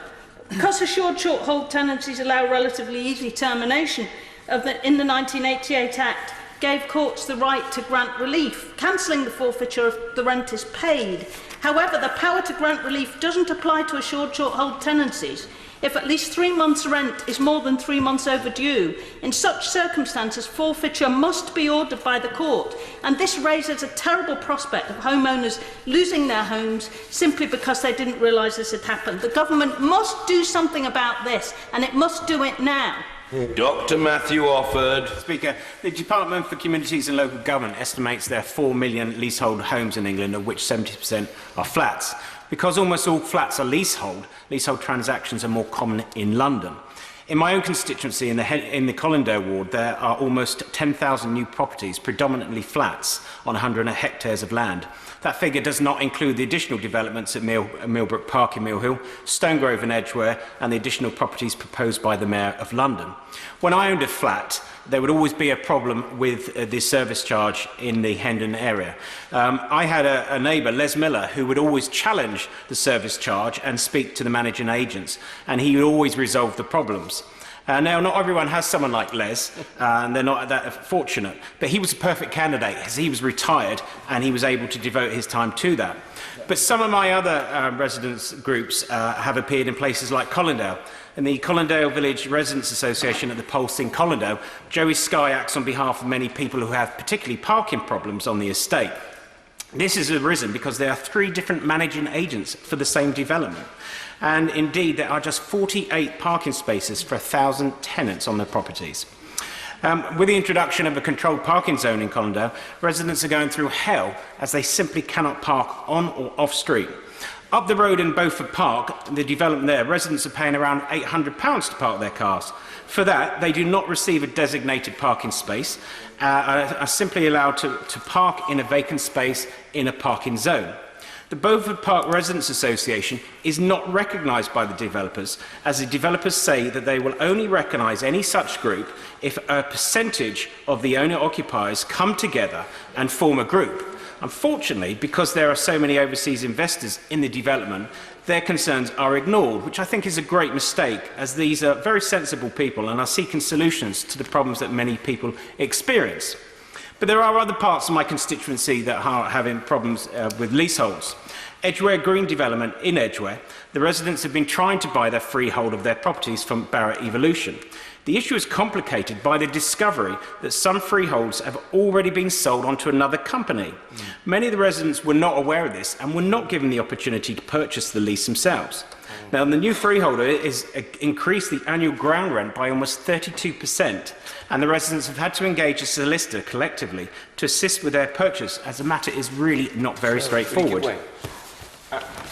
Because assured short-hold tenancies allow relatively easy termination in the 1988 Act, gave courts the right to grant relief, cancelling the forfeiture if the rent is paid. However, the power to grant relief doesn't apply to assured short-hold tenancies if at least 3 months' rent is more than 3 months overdue. In such circumstances, forfeiture must be ordered by the court, and this raises a terrible prospect of homeowners losing their homes simply because they didn't realise this had happened. The government must do something about this, and it must do it now. Dr. Matthew Offord. Speaker, the Department for Communities and Local Government estimates there are 4 million leasehold homes in England, of which 70% are flats. Because almost all flats are leasehold transactions are more common in London. In my own constituency, in the Colindale ward, there are almost 10,000 new properties, predominantly flats, on 100 hectares of land. That figure does not include the additional developments at Millbrook Park in Mill Hill, Stonegrove and Edgware, and the additional properties proposed by the Mayor of London. When I owned a flat there would always be a problem with the service charge in the Hendon area. I had a neighbour, Les Miller, who would always challenge the service charge and speak to the managing agents, and he would always resolve the problems. Now, not everyone has someone like Les, and they're not that fortunate, but he was a perfect candidate as he was retired and he was able to devote his time to that. But some of my other residents groups have appeared in places like Colindale. In the Colindale Village Residents Association at the Pulse in Colindale, Joey Skye acts on behalf of many people who have particularly parking problems on the estate. This has arisen because there are 3 different managing agents for the same development. And indeed, there are just 48 parking spaces for 1,000 tenants on their properties. With the introduction of a controlled parking zone in Colindale, residents are going through hell as they simply cannot park on or off street. Up the road in Beaufort Park, the development there, residents are paying around £800 to park their cars. For that, they do not receive a designated parking space, are simply allowed to park in a vacant space in a parking zone. The Beaufort Park Residents Association is not recognised by the developers, as the developers say that they will only recognise any such group if a percentage of the owner-occupiers come together and form a group. Unfortunately, because there are so many overseas investors in the development, their concerns are ignored, which I think is a great mistake, as these are very sensible people and are seeking solutions to the problems that many people experience. But there are other parts of my constituency that are having problems with leaseholds. Edgware Green development in Edgware, the residents have been trying to buy their freehold of their properties from Barrett Evolution. The issue is complicated by the discovery that some freeholds have already been sold on to another company. Many of the residents were not aware of this and were not given the opportunity to purchase the lease themselves. Now, the new freeholder is increased the annual ground rent by almost 32%, and the residents have had to engage a solicitor collectively to assist with their purchase, as the matter is really not very straightforward.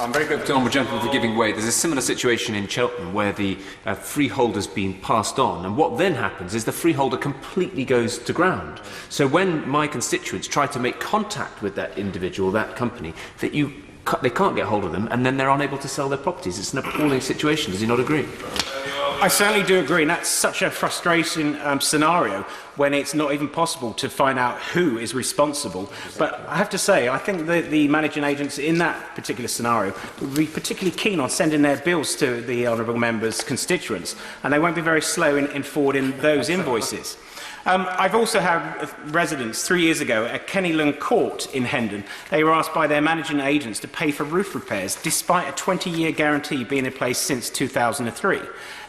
I'm very grateful to the honourable gentleman for giving way. There's a similar situation in Cheltenham where the freeholder's been passed on, and what then happens is the freeholder completely goes to ground. So when my constituents try to make contact with that individual, that company, they can't get hold of them, and then they're unable to sell their properties. It's an appalling situation. Does he not agree? I certainly do agree, and that's such a frustrating scenario when it's not even possible to find out who is responsible. But I have to say, I think the managing agents in that particular scenario would be particularly keen on sending their bills to the honourable members' constituents, and they won't be very slow in forwarding those invoices. I've also had residents 3 years ago at Kennyland Court in Hendon. They were asked by their managing agents to pay for roof repairs despite a 20-year guarantee being in place since 2003.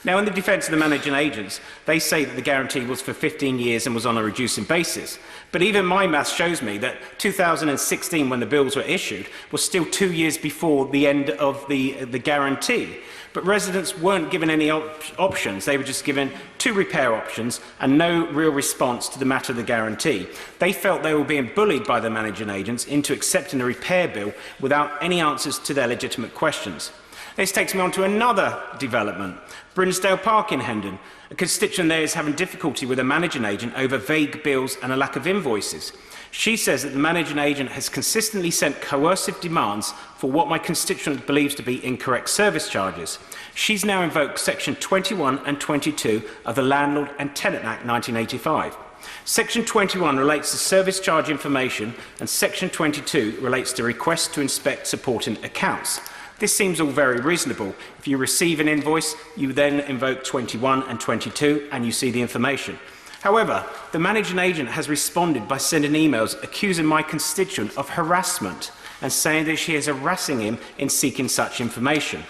Now, in the defence of the managing agents, they say that the guarantee was for 15 years and was on a reducing basis. But even my maths shows me that 2016, when the bills were issued, was still 2 years before the end of the guarantee. But residents weren't given any options. They were just given 2 repair options and no real response to the matter of the guarantee. They felt they were being bullied by the managing agents into accepting a repair bill without any answers to their legitimate questions. This takes me on to another development, Brinsdale Park in Hendon. A constituent there is having difficulty with a managing agent over vague bills and a lack of invoices. She says that the managing agent has consistently sent coercive demands for what my constituent believes to be incorrect service charges. She's now invoked Section 21 and 22 of the Landlord and Tenant Act 1985. Section 21 relates to service charge information, and Section 22 relates to requests to inspect supporting accounts. This seems all very reasonable. If you receive an invoice, you then invoke 21 and 22 and you see the information. However, the managing agent has responded by sending emails accusing my constituent of harassment and saying that she is harassing him in seeking such information.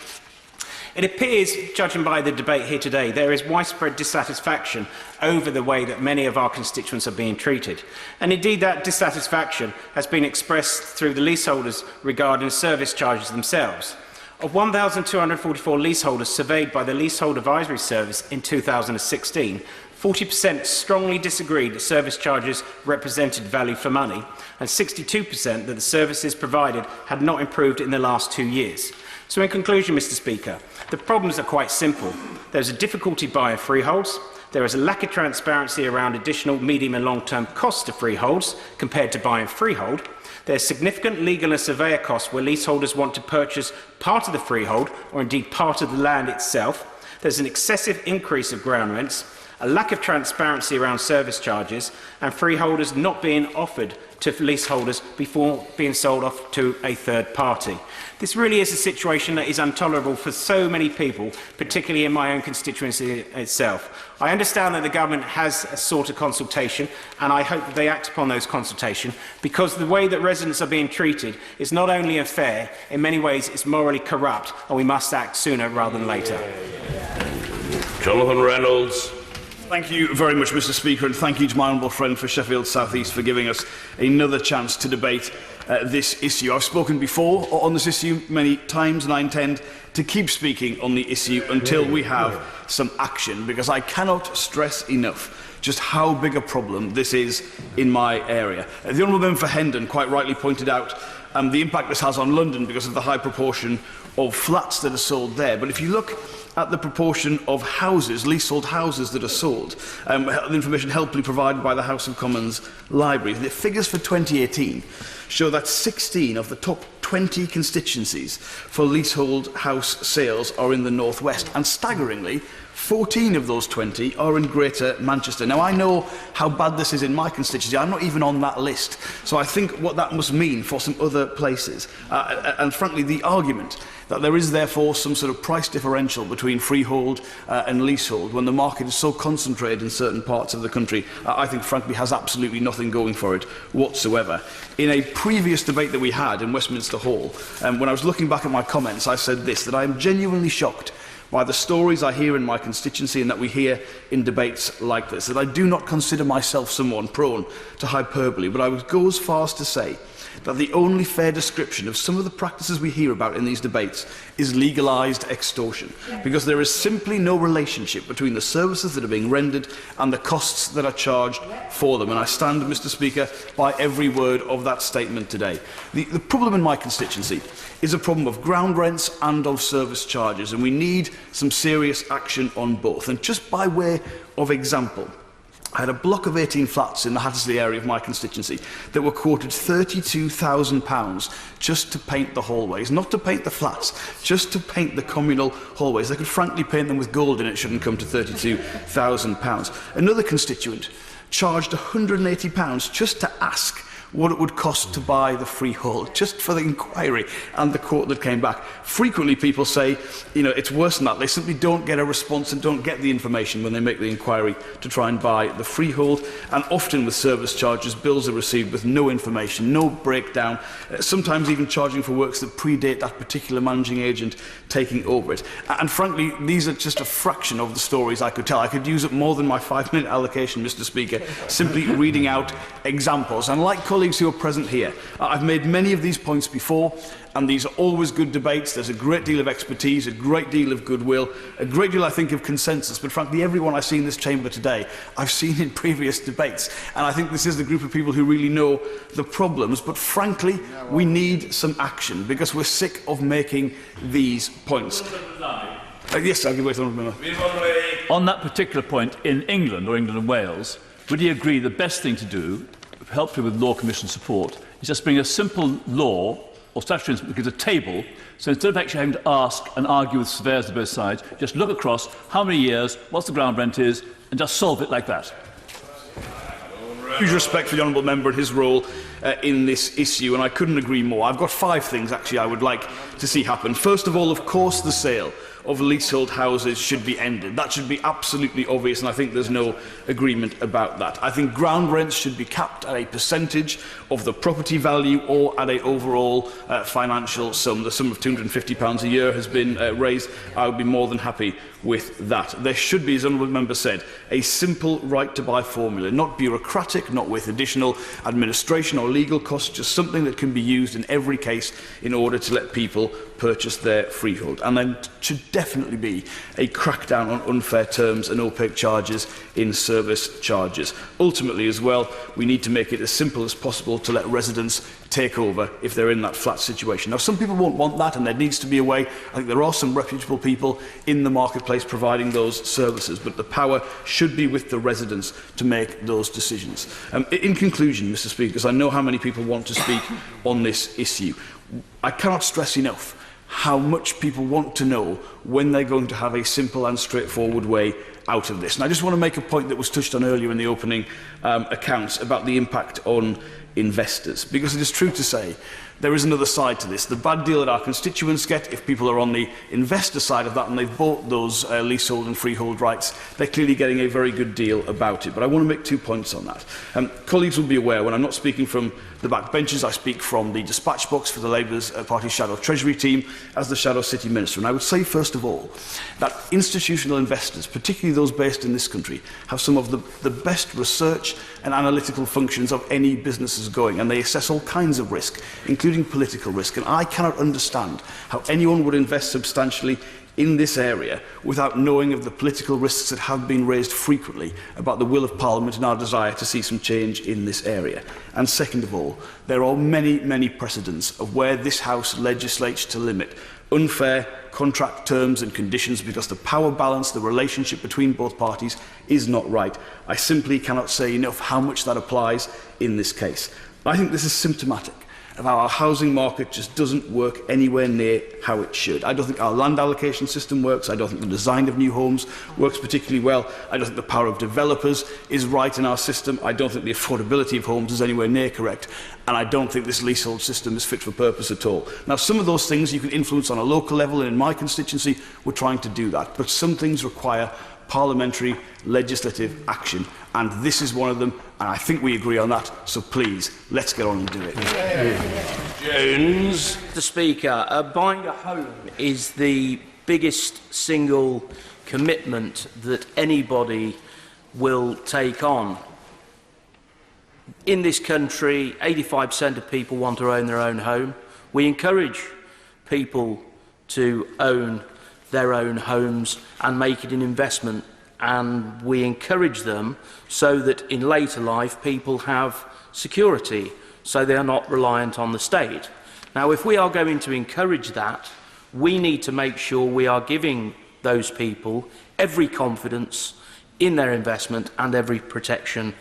It appears, judging by the debate here today, there is widespread dissatisfaction over the way that many of our constituents are being treated. And indeed, that dissatisfaction has been expressed through the leaseholders regarding service charges themselves. Of 1,244 leaseholders surveyed by the Leasehold Advisory Service in 2016, 40% strongly disagreed that service charges represented value for money, and 62% that the services provided had not improved in the last 2 years. So in conclusion, Mr. Speaker, the problems are quite simple. There's a difficulty buying freeholds. There is a lack of transparency around additional medium and long-term costs to freeholds compared to buying freehold. There's significant legal and surveyor costs where leaseholders want to purchase part of the freehold or indeed part of the land itself. There's an excessive increase of ground rents, a lack of transparency around service charges, and freeholders not being offered to leaseholders before being sold off to a third party. This really is a situation that is intolerable for so many people, particularly in my own constituency itself. I understand that the government has sought a consultation, and I hope that they act upon those consultations, because the way that residents are being treated is not only unfair, in many ways it's morally corrupt, and we must act sooner rather than later. Jonathan Reynolds. Thank you very much, Mr. Speaker, and thank you to my honourable friend for Sheffield South East for giving us another chance to debate this issue. I've spoken before on this issue many times, and I intend to keep speaking on the issue until we have some action, because I cannot stress enough just how big a problem this is in my area. The honourable member for Hendon quite rightly pointed out the impact this has on London because of the high proportion of flats that are sold there. But if you look at the proportion of houses, leasehold houses that are sold, the information helpfully provided by the House of Commons Library, the figures for 2018 show that 16 of the top 20 constituencies for leasehold house sales are in the North West, and staggeringly, 14 of those 20 are in Greater Manchester. Now, I know how bad this is in my constituency. I'm not even on that list. So I think what that must mean for some other places. And frankly, the argument that there is therefore some sort of price differential between freehold and leasehold when the market is so concentrated in certain parts of the country, I think frankly has absolutely nothing going for it whatsoever. In a previous debate that we had in Westminster Hall, when I was looking back at my comments, I said this, that I am genuinely shocked by the stories I hear in my constituency and that we hear in debates like this, that I do not consider myself someone prone to hyperbole, but I would go as far as to say that the only fair description of some of the practices we hear about in these debates is legalised extortion, because there is simply no relationship between the services that are being rendered and the costs that are charged for them. And I stand, Mr. Speaker, by every word of that statement today. The problem in my constituency is a problem of ground rents and of service charges, and we need some serious action on both. And just by way of example, I had a block of 18 flats in the Hattersley area of my constituency that were quoted £32,000 just to paint the hallways, not to paint the flats, just to paint the communal hallways. They could frankly paint them with gold and it shouldn't come to £32,000. Another constituent charged £180 just to ask what it would cost to buy the freehold, just for the inquiry and the quote that came back. Frequently people say, you know, it's worse than that. They simply don't get a response and don't get the information when they make the inquiry to try and buy the freehold. And often with service charges, bills are received with no information, no breakdown, sometimes even charging for works that predate that particular managing agent taking over it. And frankly, these are just a fraction of the stories I could tell. I could use up more than my 5-minute allocation, Mr. Speaker, simply reading out examples. And like colleagues who are present here, I've made many of these points before, and these are always good debates. There's a great deal of expertise, a great deal of goodwill, a great deal, I think, of consensus. But frankly, everyone I see in this chamber today, I've seen in previous debates. And I think this is the group of people who really know the problems. But frankly, we need some action, because we're sick of making these points. Yes, I'll give way to the member. On that particular point, in England or England and Wales, would you agree the best thing to do, helpfully with Law Commission support, is just bring a simple law or statutory instrument that gives a table, so instead of actually having to ask and argue with surveyors on both sides, just look across how many years, what's the ground rent is, and just solve it like that. Huge respect for the honourable member and his role in this issue, and I couldn't agree more. I've got 5 things, actually, I would like to see happen. First of all, of course, the sale of leasehold houses should be ended. That should be absolutely obvious, and I think there's no agreement about that. I think ground rents should be capped at a percentage of the property value or at an overall financial sum. The sum of £250 a year has been raised. I would be more than happy with that. There should be, as the honourable member said, a simple right-to-buy formula, not bureaucratic, not with additional administration or legal costs, just something that can be used in every case in order to let people purchase their freehold. And then should definitely be a crackdown on unfair terms and opaque charges in service charges. Ultimately as well, we need to make it as simple as possible to let residents take over if they're in that flat situation. Now, some people won't want that, and there needs to be a way. I think there are some reputable people in the marketplace providing those services, but the power should be with the residents to make those decisions. In conclusion, Mr. Speaker, because I know how many people want to speak on this issue, I cannot stress enough how much people want to know when they're going to have a simple and straightforward way out of this. And I just want to make a point that was touched on earlier in the opening accounts about the impact on investors, because it is true to say there is another side to this. The bad deal that our constituents get, if people are on the investor side of that and they've bought those leasehold and freehold rights, they're clearly getting a very good deal about it. But I want to make 2 points on that. Colleagues will be aware, when I'm not speaking from the back benches, I speak from the dispatch box for the Labour Party Shadow Treasury team as the Shadow City Minister. And I would say, first of all, that institutional investors, particularly those based in this country, have some of the best research and analytical functions of any businesses going, and they assess all kinds of risk, including political risk. And I cannot understand how anyone would invest substantially in this area without knowing of the political risks that have been raised frequently about the will of Parliament and our desire to see some change in this area. And second of all, there are many, many precedents of where this House legislates to limit unfair contract terms and conditions because the power balance, the relationship between both parties is not right. I simply cannot say enough how much that applies in this case. I think this is symptomatic of how our housing market just doesn't work anywhere near how it should. I don't think our land allocation system works. I don't think the design of new homes works particularly well. I don't think the power of developers is right in our system. I don't think the affordability of homes is anywhere near correct. And I don't think this leasehold system is fit for purpose at all. Now, some of those things you can influence on a local level, and in my constituency, we're trying to do that. But some things require parliamentary legislative action, and this is one of them, and I think we agree on that, so please, let's get on and do it. Jones. Mr. Speaker, buying a home is the biggest single commitment that anybody will take on. In this country, 85% of people want to own their own home. We encourage people to own their own homes and make it an investment, and we encourage them so that in later life people have security, so they are not reliant on the state. Now, if we are going to encourage that, we need to make sure we are giving those people every confidence in their investment and every protection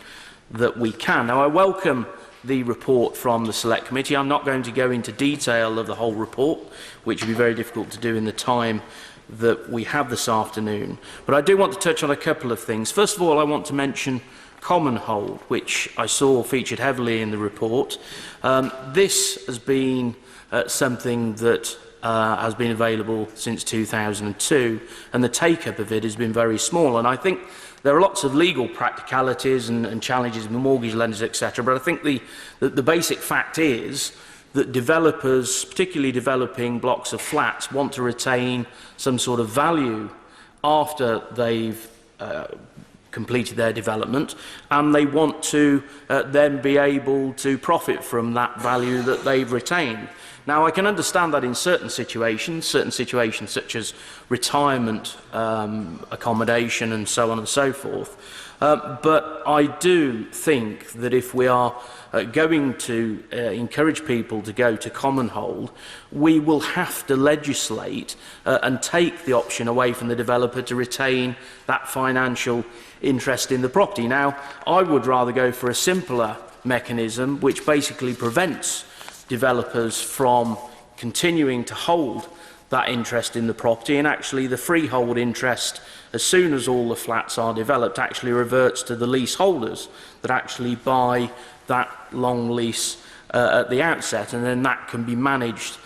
that we can. Now, I welcome the report from the Select Committee. I'm not going to go into detail of the whole report, which would be very difficult to do in the time that we have this afternoon. But I do want to touch on a couple of things. First of all, I want to mention common hold, which I saw featured heavily in the report. This has been something that has been available since 2002, and the take-up of it has been very small. And I think there are lots of legal practicalities and challenges with mortgage lenders, etc. But I think the basic fact is that developers, particularly developing blocks of flats, want to retain some sort of value after they've completed their development, and they want to then be able to profit from that value that they've retained. Now, I can understand that in certain situations such as retirement accommodation and so on and so forth, but I do think that if we are going to encourage people to go to common hold, we will have to legislate and take the option away from the developer to retain that financial interest in the property. Now, I would rather go for a simpler mechanism which basically prevents developers from continuing to hold that interest in the property, and actually the freehold interest, as soon as all the flats are developed, actually reverts to the leaseholders that actually buy that long lease at the outset, and then that can be managed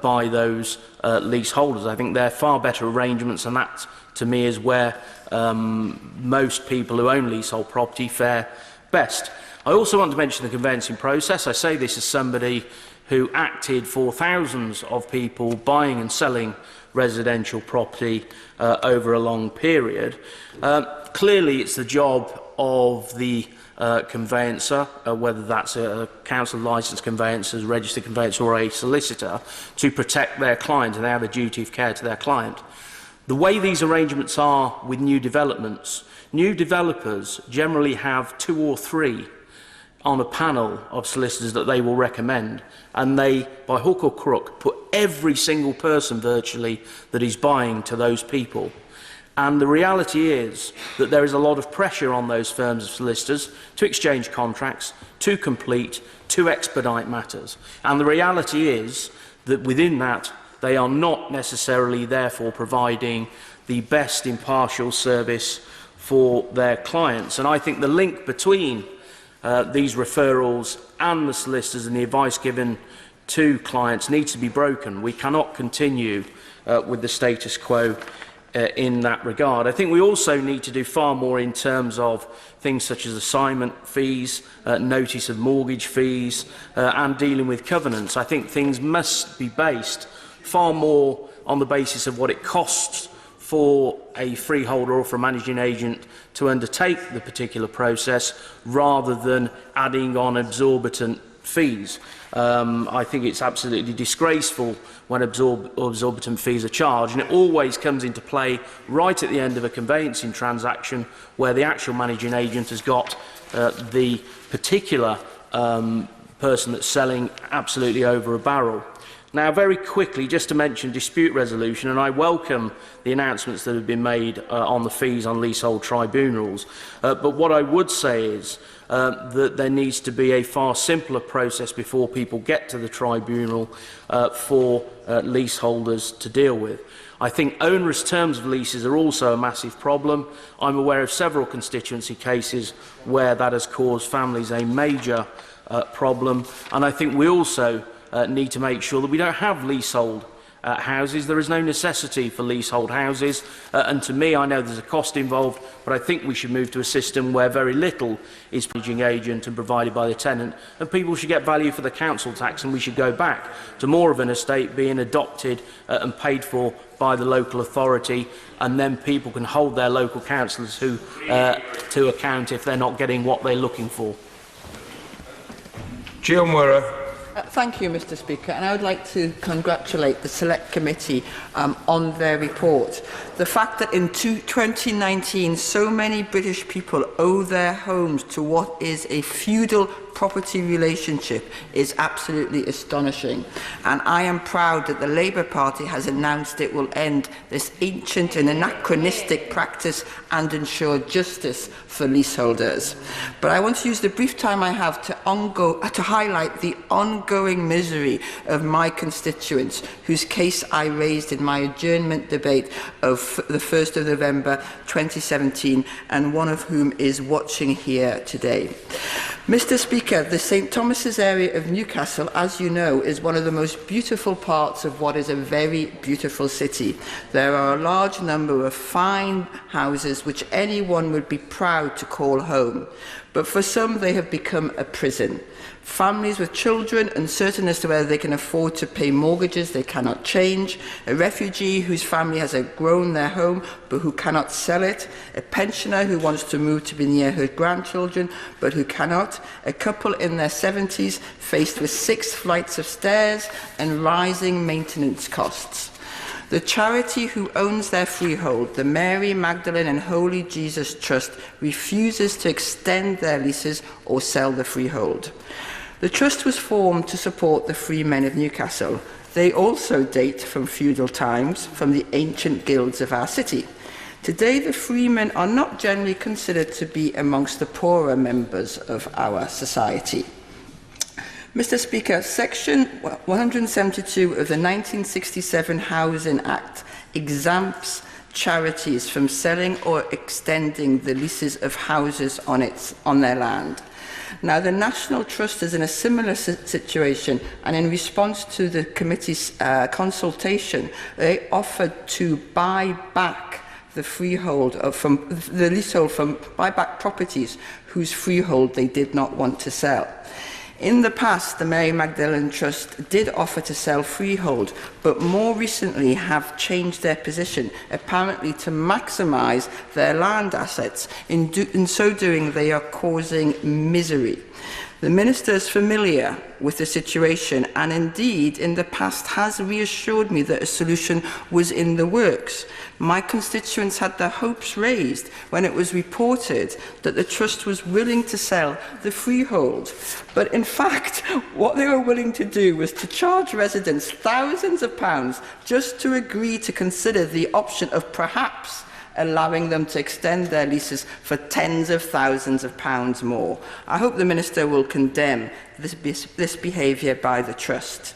by those leaseholders. I think they're far better arrangements, and that to me is where most people who own leasehold property fare best. I also want to mention the conveyancing process. I say this as somebody who acted for thousands of people buying and selling residential property over a long period. Clearly, it's the job of the conveyancer, whether that's a council licensed conveyancer, registered conveyancer or a solicitor, to protect their client, and they have a duty of care to their client. The way these arrangements are with new developments, new developers generally have 2 or 3 on a panel of solicitors that they will recommend, and they, by hook or crook, put every single person virtually that is buying to those people. And the reality is that there is a lot of pressure on those firms of solicitors to exchange contracts, to complete, to expedite matters. And the reality is that within that, they are not necessarily therefore providing the best impartial service for their clients. And I think the link between these referrals and the solicitors and the advice given to clients needs to be broken. We cannot continue with the status quo in that regard. I think we also need to do far more in terms of things such as assignment fees, notice of mortgage fees, and dealing with covenants. I think things must be based far more on the basis of what it costs for a freeholder or for a managing agent to undertake the particular process, rather than adding on exorbitant fees. I think it's absolutely disgraceful when exorbitant fees are charged, and it always comes into play right at the end of a conveyancing transaction where the actual managing agent has got the particular person that's selling absolutely over a barrel. Now, very quickly, just to mention dispute resolution, and I welcome the announcements that have been made on the fees on leasehold tribunals, but what I would say is that there needs to be a far simpler process before people get to the tribunal for leaseholders to deal with. I think onerous terms of leases are also a massive problem. I'm aware of several constituency cases where that has caused families a major problem, and I think we also need to make sure that we don't have leasehold houses. There is no necessity for leasehold houses, and to me, I know there's a cost involved, but I think we should move to a system where very little is managing agent and provided by the tenant, and people should get value for the council tax, and we should go back to more of an estate being adopted and paid for by the local authority, and then people can hold their local councillors to account if they're not getting what they're looking for. Jill Murrah. Thank you, Mr. Speaker, and I would like to congratulate the Select Committee on their report. The fact that in 2019 so many British people owe their homes to what is a feudal property relationship is absolutely astonishing, and I am proud that the Labour Party has announced it will end this ancient and anachronistic practice and ensure justice for leaseholders. But I want to use the brief time I have to highlight the ongoing misery of my constituents, whose case I raised in my adjournment debate of the 1st of November 2017, and one of whom is watching here today. Mr. Speaker, the St Thomas's area of Newcastle, as you know, is one of the most beautiful parts of what is a very beautiful city. There are a large number of fine houses which anyone would be proud to call home, but for some they have become a prison. Families with children uncertain as to whether they can afford to pay mortgages they cannot change, a refugee whose family has outgrown their home but who cannot sell it, a pensioner who wants to move to be near her grandchildren but who cannot, a couple in their 70s faced with 6 flights of stairs and rising maintenance costs. The charity who owns their freehold, the Mary Magdalene and Holy Jesus Trust, refuses to extend their leases or sell the freehold. The Trust was formed to support the free men of Newcastle. They also date from feudal times, from the ancient guilds of our city. Today, the freemen are not generally considered to be amongst the poorer members of our society. Mr. Speaker, Section 172 of the 1967 Housing Act exempts charities from selling or extending the leases of houses on their land. Now, the National Trust is in a similar situation, and in response to the committee's consultation, they offered to buy back the freehold from the leasehold from buyback properties whose freehold they did not want to sell. In the past, the Mary Magdalene Trust did offer to sell freehold, but more recently have changed their position, apparently to maximise their land assets. In so doing, they are causing misery. The Minister is familiar with the situation and indeed in the past has reassured me that a solution was in the works. My constituents had their hopes raised when it was reported that the Trust was willing to sell the freehold. But in fact, what they were willing to do was to charge residents thousands of pounds just to agree to consider the option of perhaps allowing them to extend their leases for tens of thousands of pounds more. I hope the Minister will condemn this behaviour by the Trust.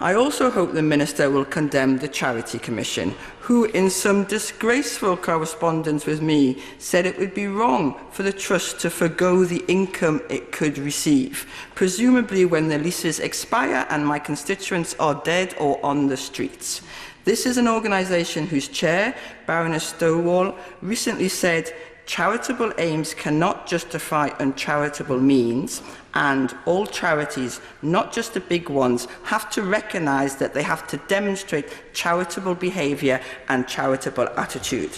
I also hope the Minister will condemn the Charity Commission, who in some disgraceful correspondence with me said it would be wrong for the Trust to forgo the income it could receive, presumably when the leases expire and my constituents are dead or on the streets. This is an organisation whose chair, Baroness Stowall, recently said charitable aims cannot justify uncharitable means, and all charities, not just the big ones, have to recognise that they have to demonstrate charitable behaviour and charitable attitude.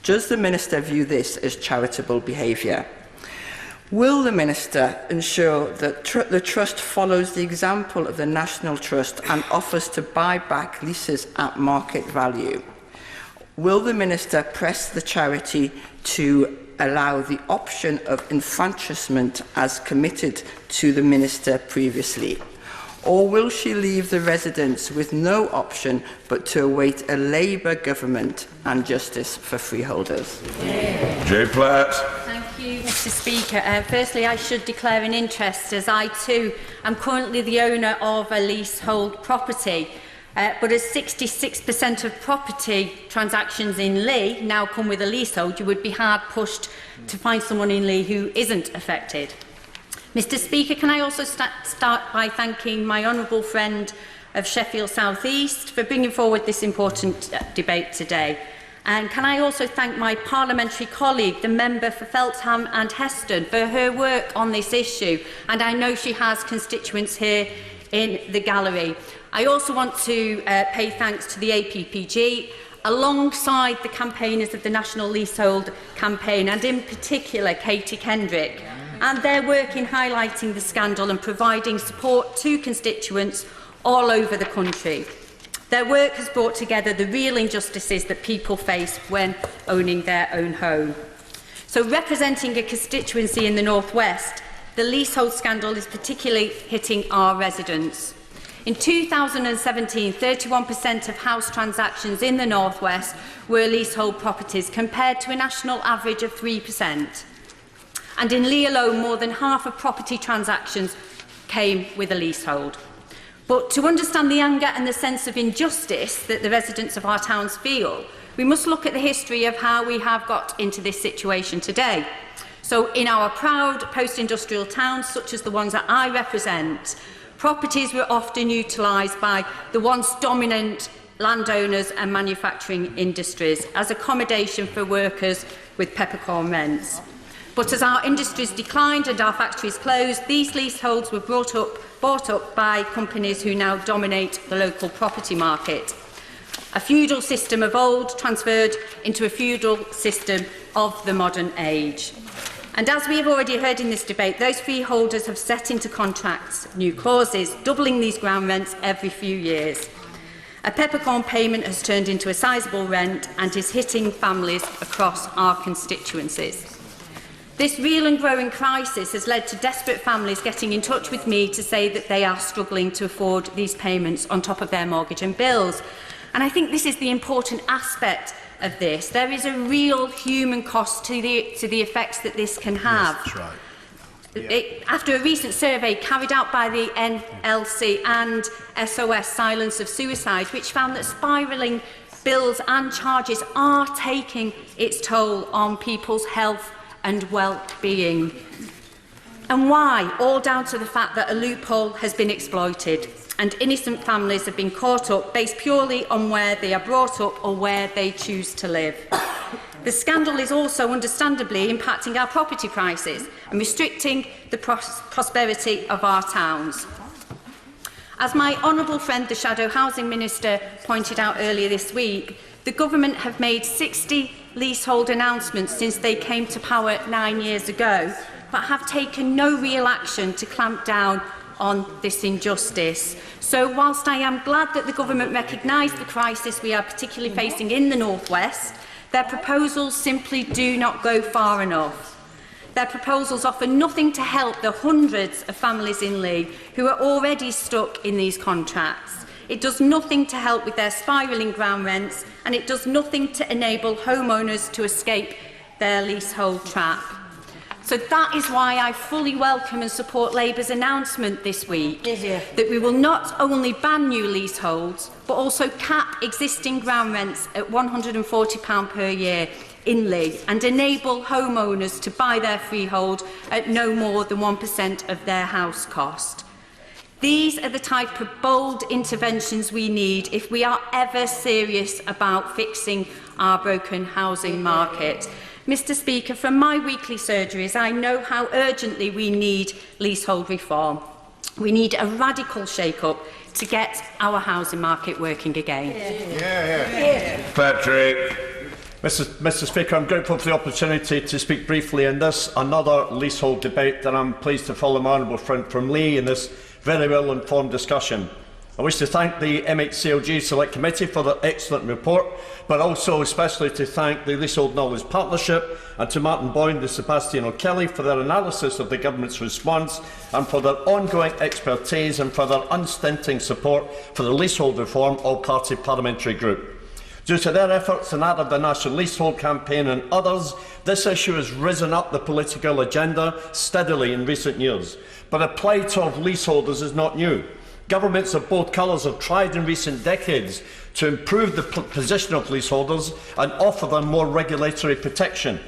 Does the Minister view this as charitable behaviour? Will the Minister ensure that the Trust follows the example of the National Trust and offers to buy back leases at market value? Will the Minister press the charity to allow the option of enfranchisement as committed to the Minister previously? Or will she leave the residents with no option but to await a Labour government and justice for freeholders? Joe Platt. Thank you, Mr. Speaker. Firstly, I should declare an interest, as I too am currently the owner of a leasehold property. But as 66% of property transactions in Lee now come with a leasehold, you would be hard pushed to find someone in Lee who isn't affected. Mr. Speaker, can I also start by thanking my honourable friend of Sheffield South East for bringing forward this important debate today. And can I also thank my parliamentary colleague, the member for Feltham and Heston, for her work on this issue. And I know she has constituents here in the gallery. I also want to pay thanks to the APPG, alongside the campaigners of the National Leasehold campaign, and in particular Katie Kendrick, and their work in highlighting the scandal and providing support to constituents all over the country. Their work has brought together the real injustices that people face when owning their own home. So, representing a constituency in the North West, the leasehold scandal is particularly hitting our residents. In 2017, 31% of house transactions in the North West were leasehold properties, compared to a national average of 3%. And in Lee alone, more than half of property transactions came with a leasehold. But to understand the anger and the sense of injustice that the residents of our towns feel, we must look at the history of how we have got into this situation today. So in our proud post-industrial towns, such as the ones that I represent, properties were often utilised by the once dominant landowners and manufacturing industries as accommodation for workers with peppercorn rents. But as our industries declined and our factories closed, these leaseholds were bought up by companies who now dominate the local property market. A feudal system of old transferred into a feudal system of the modern age. And as we have already heard in this debate, those freeholders have set into contracts new clauses, doubling these ground rents every few years. A peppercorn payment has turned into a sizable rent and is hitting families across our constituencies. This real and growing crisis has led to desperate families getting in touch with me to say that they are struggling to afford these payments on top of their mortgage and bills. And I think this is the important aspect of this. There is a real human cost to the effects that this can have. Yes, that's right. After a recent survey carried out by the NLC and SOS Silence of Suicide, which found that spiralling bills and charges are taking its toll on people's health and well-being. And why? All down to the fact that a loophole has been exploited and innocent families have been caught up based purely on where they are brought up or where they choose to live. The scandal is also understandably impacting our property prices and restricting the prosperity of our towns. As my honourable friend, the Shadow Housing Minister, pointed out earlier this week, the government have made 60 leasehold announcements since they came to power 9 years ago, but have taken no real action to clamp down on this injustice. So whilst I am glad that the government recognised the crisis we are particularly facing in the North West, their proposals simply do not go far enough. Their proposals offer nothing to help the hundreds of families in Lee who are already stuck in these contracts. It does nothing to help with their spiralling ground rents, and it does nothing to enable homeowners to escape their leasehold trap. So that is why I fully welcome and support Labour's announcement this week that we will not only ban new leaseholds, but also cap existing ground rents at £140 per year inly and enable homeowners to buy their freehold at no more than 1% of their house cost. These are the type of bold interventions we need if we are ever serious about fixing our broken housing market. Mr Speaker, from my weekly surgeries, I know how urgently we need leasehold reform. We need a radical shake-up to get our housing market working again. Patrick. Mr Speaker, I'm grateful for the opportunity to speak briefly in this, another leasehold debate, and I'm pleased to follow my honourable friend from Lee in this very well-informed discussion. I wish to thank the MHCLG Select Committee for their excellent report, but also especially to thank the Leasehold Knowledge Partnership and to Martin Boyne and Sebastian O'Kelly for their analysis of the Government's response and for their ongoing expertise and for their unstinting support for the leasehold reform all-party parliamentary group. Due to their efforts and that of the National Leasehold Campaign and others, this issue has risen up the political agenda steadily in recent years. But the plight of leaseholders is not new. Governments of both colours have tried in recent decades to improve the position of leaseholders and offer them more regulatory protection.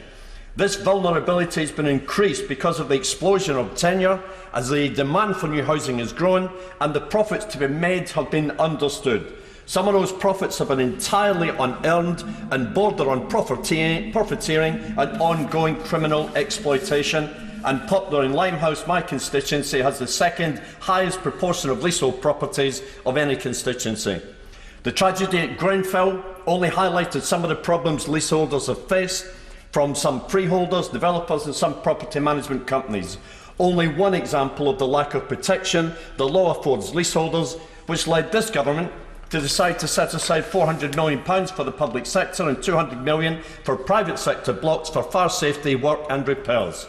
This vulnerability has been increased because of the explosion of tenure as the demand for new housing has grown and the profits to be made have been understood. Some of those profits have been entirely unearned and border on profiteering and ongoing criminal exploitation. And popular in Limehouse, my constituency, has the second highest proportion of leasehold properties of any constituency. The tragedy at Grenfell only highlighted some of the problems leaseholders have faced from some freeholders, developers and some property management companies. Only one example of the lack of protection the law affords leaseholders, which led this government to decide to set aside £400 million for the public sector and £200 million for private sector blocks for fire safety work and repairs.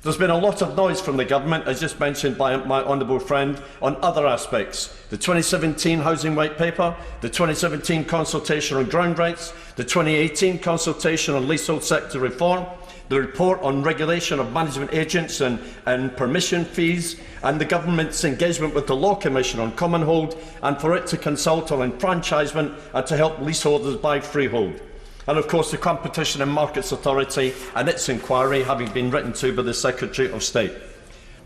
There's been a lot of noise from the government, as just mentioned by my honourable friend, on other aspects. The 2017 Housing White Paper, the 2017 consultation on ground rights, the 2018 consultation on leasehold sector reform, the report on regulation of management agents and permission fees, and the government's engagement with the Law Commission on Commonhold, and for it to consult on enfranchisement and to help leaseholders buy freehold. And of course the Competition and Markets Authority and its inquiry having been written to by the Secretary of State.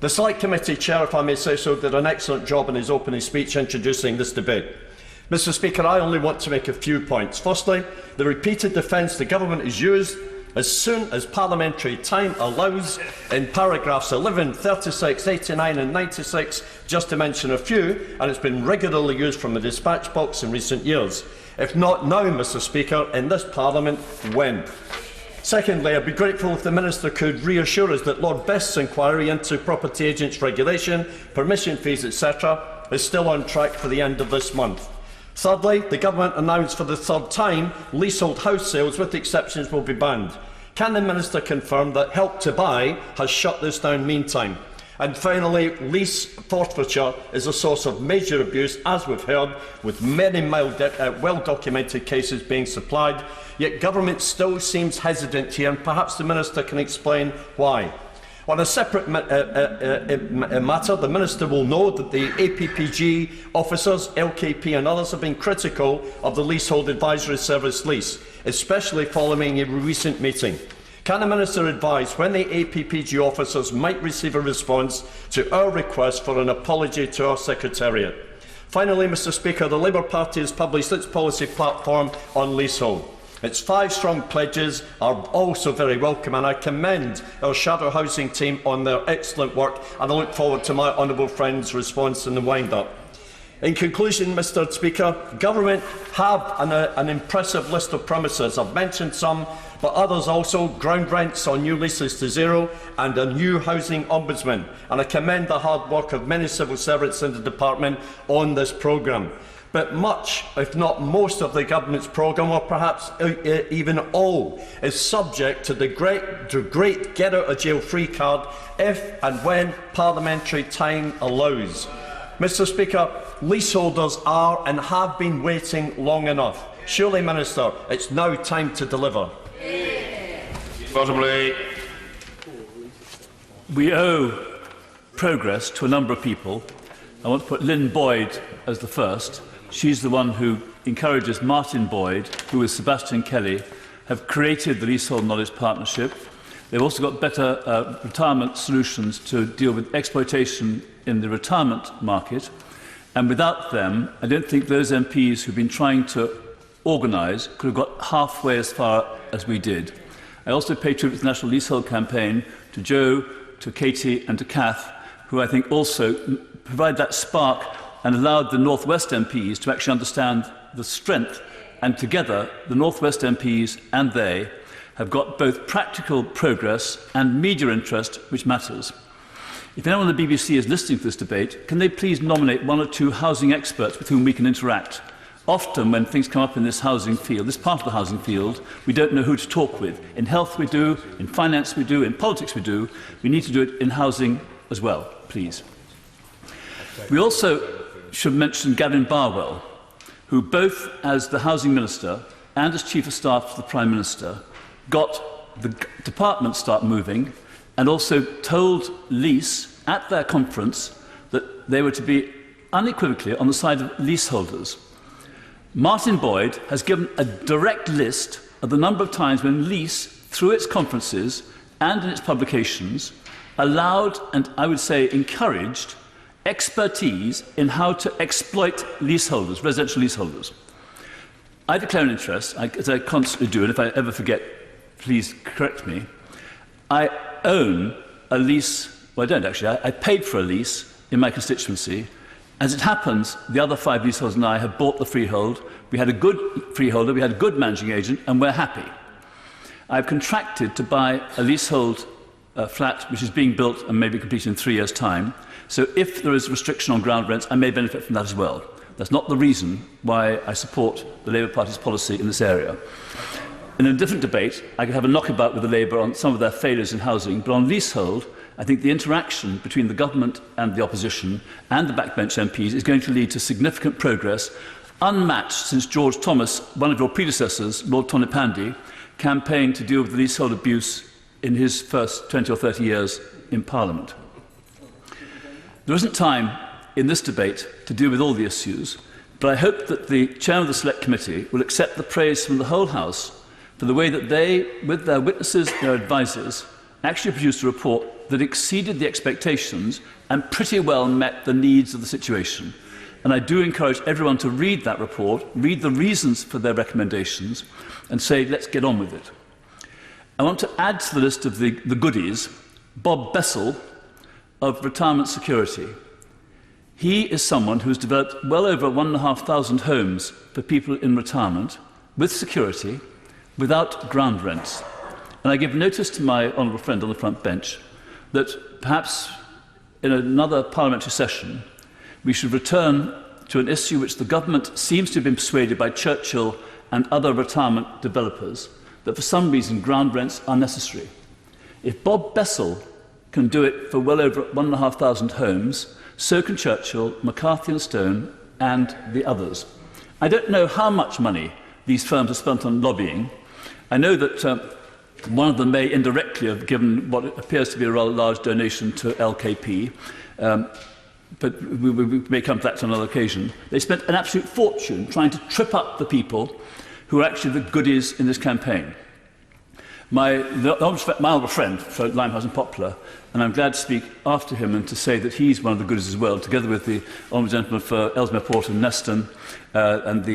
The Select Committee Chair, if I may say so, did an excellent job in his opening speech introducing this debate. Mr Speaker, I only want to make a few points. Firstly, the repeated defence the government has used as soon as parliamentary time allows in paragraphs 11, 36, 89 and 96, just to mention a few, and it's been regularly used from the dispatch box in recent years. If not now, Mr Speaker, in this Parliament, when? Secondly, I'd be grateful if the Minister could reassure us that Lord Best's inquiry into property agents regulation, permission fees, etc. is still on track for the end of this month. Thirdly, the Government announced for the third time leasehold house sales with exceptions will be banned. Can the Minister confirm that Help to Buy has shut this down meantime? And finally, lease forfeiture is a source of major abuse, as we've heard, with many well-documented cases being supplied. Yet government still seems hesitant here, and perhaps the Minister can explain why. On a separate matter, the Minister will know that the APPG officers, LKP and others have been critical of the Leasehold Advisory Service lease, especially following a recent meeting. Can the Minister advise when the APPG officers might receive a response to our request for an apology to our Secretariat? Finally, Mr Speaker, the Labour Party has published its policy platform on leasehold. Its 5 strong pledges are also very welcome, and I commend our shadow housing team on their excellent work, and I look forward to my honourable friend's response in the wind-up. In conclusion, Mr Speaker, Government have an impressive list of promises. I've mentioned some, but others also: ground rents on new leases to zero and a new housing ombudsman. And I commend the hard work of many civil servants in the department on this programme. But much, if not most, of the Government's programme, or perhaps even all, is subject to the great get-out-of-jail-free card if and when parliamentary time allows. Mr Speaker, leaseholders are and have been waiting long enough. Surely, Minister, it's now time to deliver. Bottomley. we owe progress to a number of people. I want to put Lynn Boyd as the first. She's the one who encourages Martin Boyd, who with Sebastian Kelly have created the Leasehold Knowledge Partnership. They've also got better retirement solutions to deal with exploitation in the retirement market. And without them, I don't think those MPs who've been trying to organise could have got halfway as far as we did. I also pay tribute to the National Leasehold Campaign, to Joe, to Katie and to Kath, who I think also provide that spark and allowed the North West MPs to actually understand the strength. And together, the North West MPs and they have got both practical progress and media interest, which matters. If anyone on the BBC is listening to this debate, can they please nominate one or two housing experts with whom we can interact? Often when things come up in this housing field, this part of the housing field, we don't know who to talk with. In health we do, in finance we do, in politics we do. We need to do it in housing as well, please. We also should mention Gavin Barwell, who both as the Housing Minister and as Chief of Staff to the Prime Minister got the department start moving and also told Lease at their conference that they were to be unequivocally on the side of leaseholders. Martin Boyd has given a direct list of the number of times when Lease, through its conferences and in its publications, allowed and I would say encouraged expertise in how to exploit leaseholders, residential leaseholders. I declare an interest, as I constantly do, and if I ever forget, please correct me. I own a lease, well I don't actually, I paid for a lease in my constituency. As it happens, the other 5 leaseholders and I have bought the freehold. We had a good freeholder, we had a good managing agent, and we're happy. I've contracted to buy a leasehold flat which is being built and may be completed in 3 years' time. So if there is a restriction on ground rents, I may benefit from that as well. That's not the reason why I support the Labour Party's policy in this area. In a different debate, I could have a knockabout with the Labour on some of their failures in housing, but on leasehold, I think the interaction between the government and the opposition and the backbench MPs is going to lead to significant progress, unmatched since George Thomas, one of your predecessors, Lord Tonipandi, campaigned to deal with the leasehold abuse in his first 20 or 30 years in Parliament. There isn't time in this debate to deal with all the issues, but I hope that the chairman of the Select Committee will accept the praise from the whole House for the way that they, with their witnesses, their advisers, actually produced a report that exceeded the expectations and pretty well met the needs of the situation. And I do encourage everyone to read that report, read the reasons for their recommendations, and say, let's get on with it. I want to add to the list of the goodies Bob Bessell of Retirement Security. He is someone who has developed well over 1,500 homes for people in retirement with security, without ground rents. And I give notice to my honourable friend on the front bench that perhaps in another parliamentary session we should return to an issue which the government seems to have been persuaded by Churchill and other retirement developers that for some reason ground rents are necessary. If Bob Bessell can do it for well over 1,500 homes, so can Churchill, McCarthy and Stone and the others. I don't know how much money these firms have spent on lobbying. I know that one of them may indirectly have given what appears to be a rather large donation to LKP, but we may come to that on another occasion. They spent an absolute fortune trying to trip up the people who are actually the goodies in this campaign. My honourable friend for Limehouse and Poplar, and I'm glad to speak after him and to say that he's one of the goodies as well, together with the honourable gentleman for Ellesmere Port and Neston and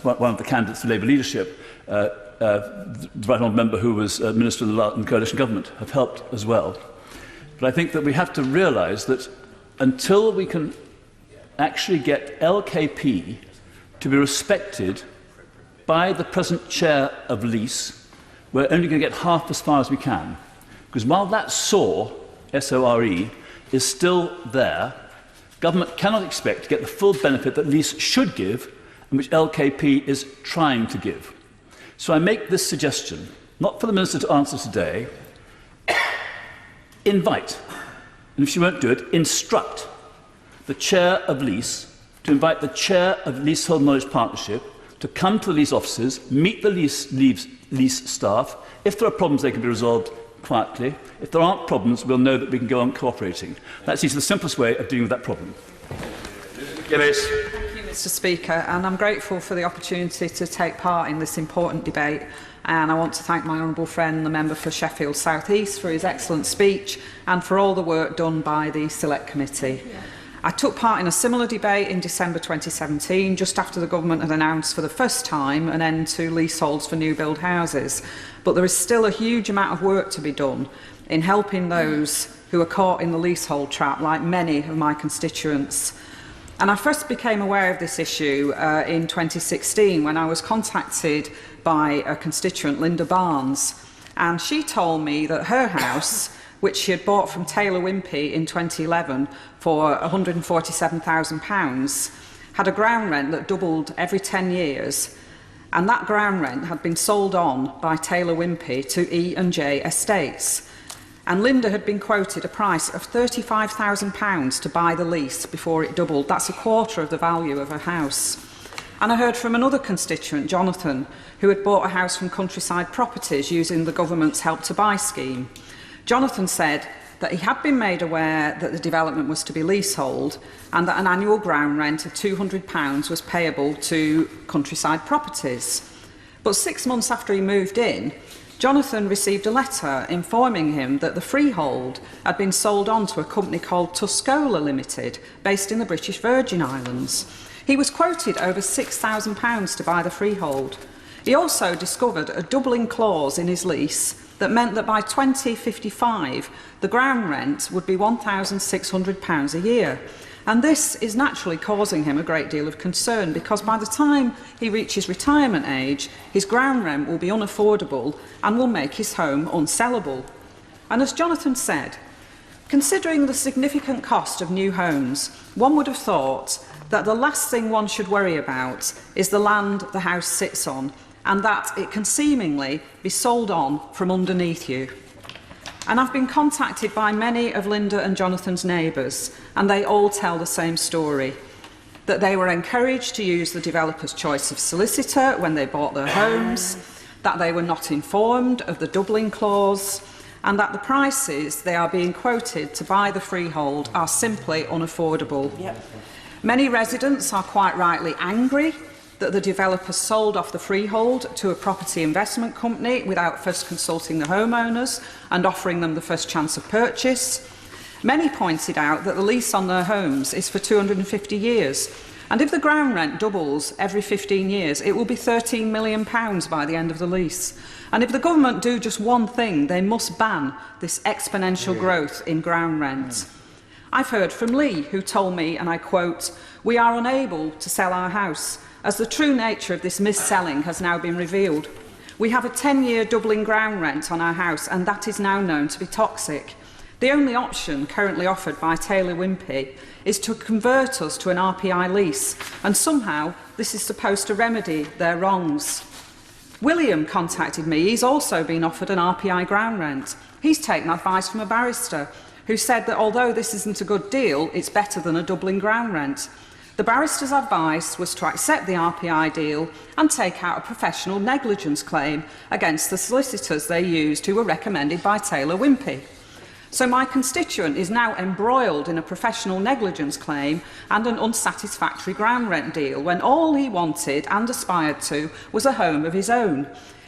one of the candidates for Labour leadership, the right honourable member who was Minister in the coalition government, have helped as well. But I think that we have to realise that until we can actually get LKP to be respected by the present chair of Lease, we're only going to get half as far as we can. Because while that SORE, S-O-R-E, is still there, government cannot expect to get the full benefit that Lease should give and which LKP is trying to give. So I make this suggestion, not for the Minister to answer today, invite, and if she won't do it, instruct the chair of Lease to invite the chair of Leasehold Knowledge Partnership to come to the Lease offices, meet the Lease staff. If there are problems, they can be resolved quietly. If there aren't problems, we'll know that we can go on cooperating. That seems the simplest way of dealing with that problem. Guinness. Thank you, Mr. Speaker, and I'm grateful for the opportunity to take part in this important debate. And I want to thank my honourable friend, the member for Sheffield South East, for his excellent speech and for all the work done by the Select Committee. I took part in a similar debate in December 2017, just after the government had announced for the first time an end to leaseholds for new build houses. But there is still a huge amount of work to be done in helping those who are caught in the leasehold trap, like many of my constituents. And I first became aware of this issue in 2016 when I was contacted by a constituent, Linda Barnes, and she told me that her house, which she had bought from Taylor Wimpey in 2011 for £147,000, had a ground rent that doubled every 10 years, and that ground rent had been sold on by Taylor Wimpey to E&J Estates. And Linda had been quoted a price of £35,000 to buy the lease before it doubled. That's a quarter of the value of her house. And I heard from another constituent, Jonathan, who had bought a house from Countryside Properties using the government's Help to Buy scheme. Jonathan said that he had been made aware that the development was to be leasehold and that an annual ground rent of £200 was payable to Countryside Properties. But 6 months after he moved in, Jonathan received a letter informing him that the freehold had been sold on to a company called Tuscola Limited, based in the British Virgin Islands. He was quoted over £6,000 to buy the freehold. He also discovered a doubling clause in his lease that meant that by 2055 the ground rent would be £1,600 a year. And this is naturally causing him a great deal of concern, because by the time he reaches retirement age, his ground rent will be unaffordable and will make his home unsellable. And as Jonathan said, considering the significant cost of new homes, one would have thought that the last thing one should worry about is the land the house sits on, and that it can seemingly be sold on from underneath you. And I've been contacted by many of Linda and Jonathan's neighbours, and they all tell the same story, that they were encouraged to use the developer's choice of solicitor when they bought their homes, that they were not informed of the doubling clause, and that the prices they are being quoted to buy the freehold are simply unaffordable. Yep. Many residents are quite rightly angry that the developer sold off the freehold to a property investment company without first consulting the homeowners and offering them the first chance of purchase. Many pointed out that the lease on their homes is for 250 years, and if the ground rent doubles every 15 years, it will be £13 million by the end of the lease. And if the government do just one thing, they must ban this exponential growth in ground rent. I've heard from Lee, who told me, and I quote, "We are unable to sell our house, as the true nature of this mis-selling has now been revealed. We have a 10-year doubling ground rent on our house, and that is now known to be toxic. The only option currently offered by Taylor Wimpey is to convert us to an RPI lease, and somehow this is supposed to remedy their wrongs." William contacted me. He's also been offered an RPI ground rent. He's taken advice from a barrister who said that although this isn't a good deal, it's better than a doubling ground rent. The barrister's advice was to accept the RPI deal and take out a professional negligence claim against the solicitors they used, who were recommended by Taylor Wimpey. So my constituent is now embroiled in a professional negligence claim and an unsatisfactory ground rent deal, when all he wanted and aspired to was a home of his own.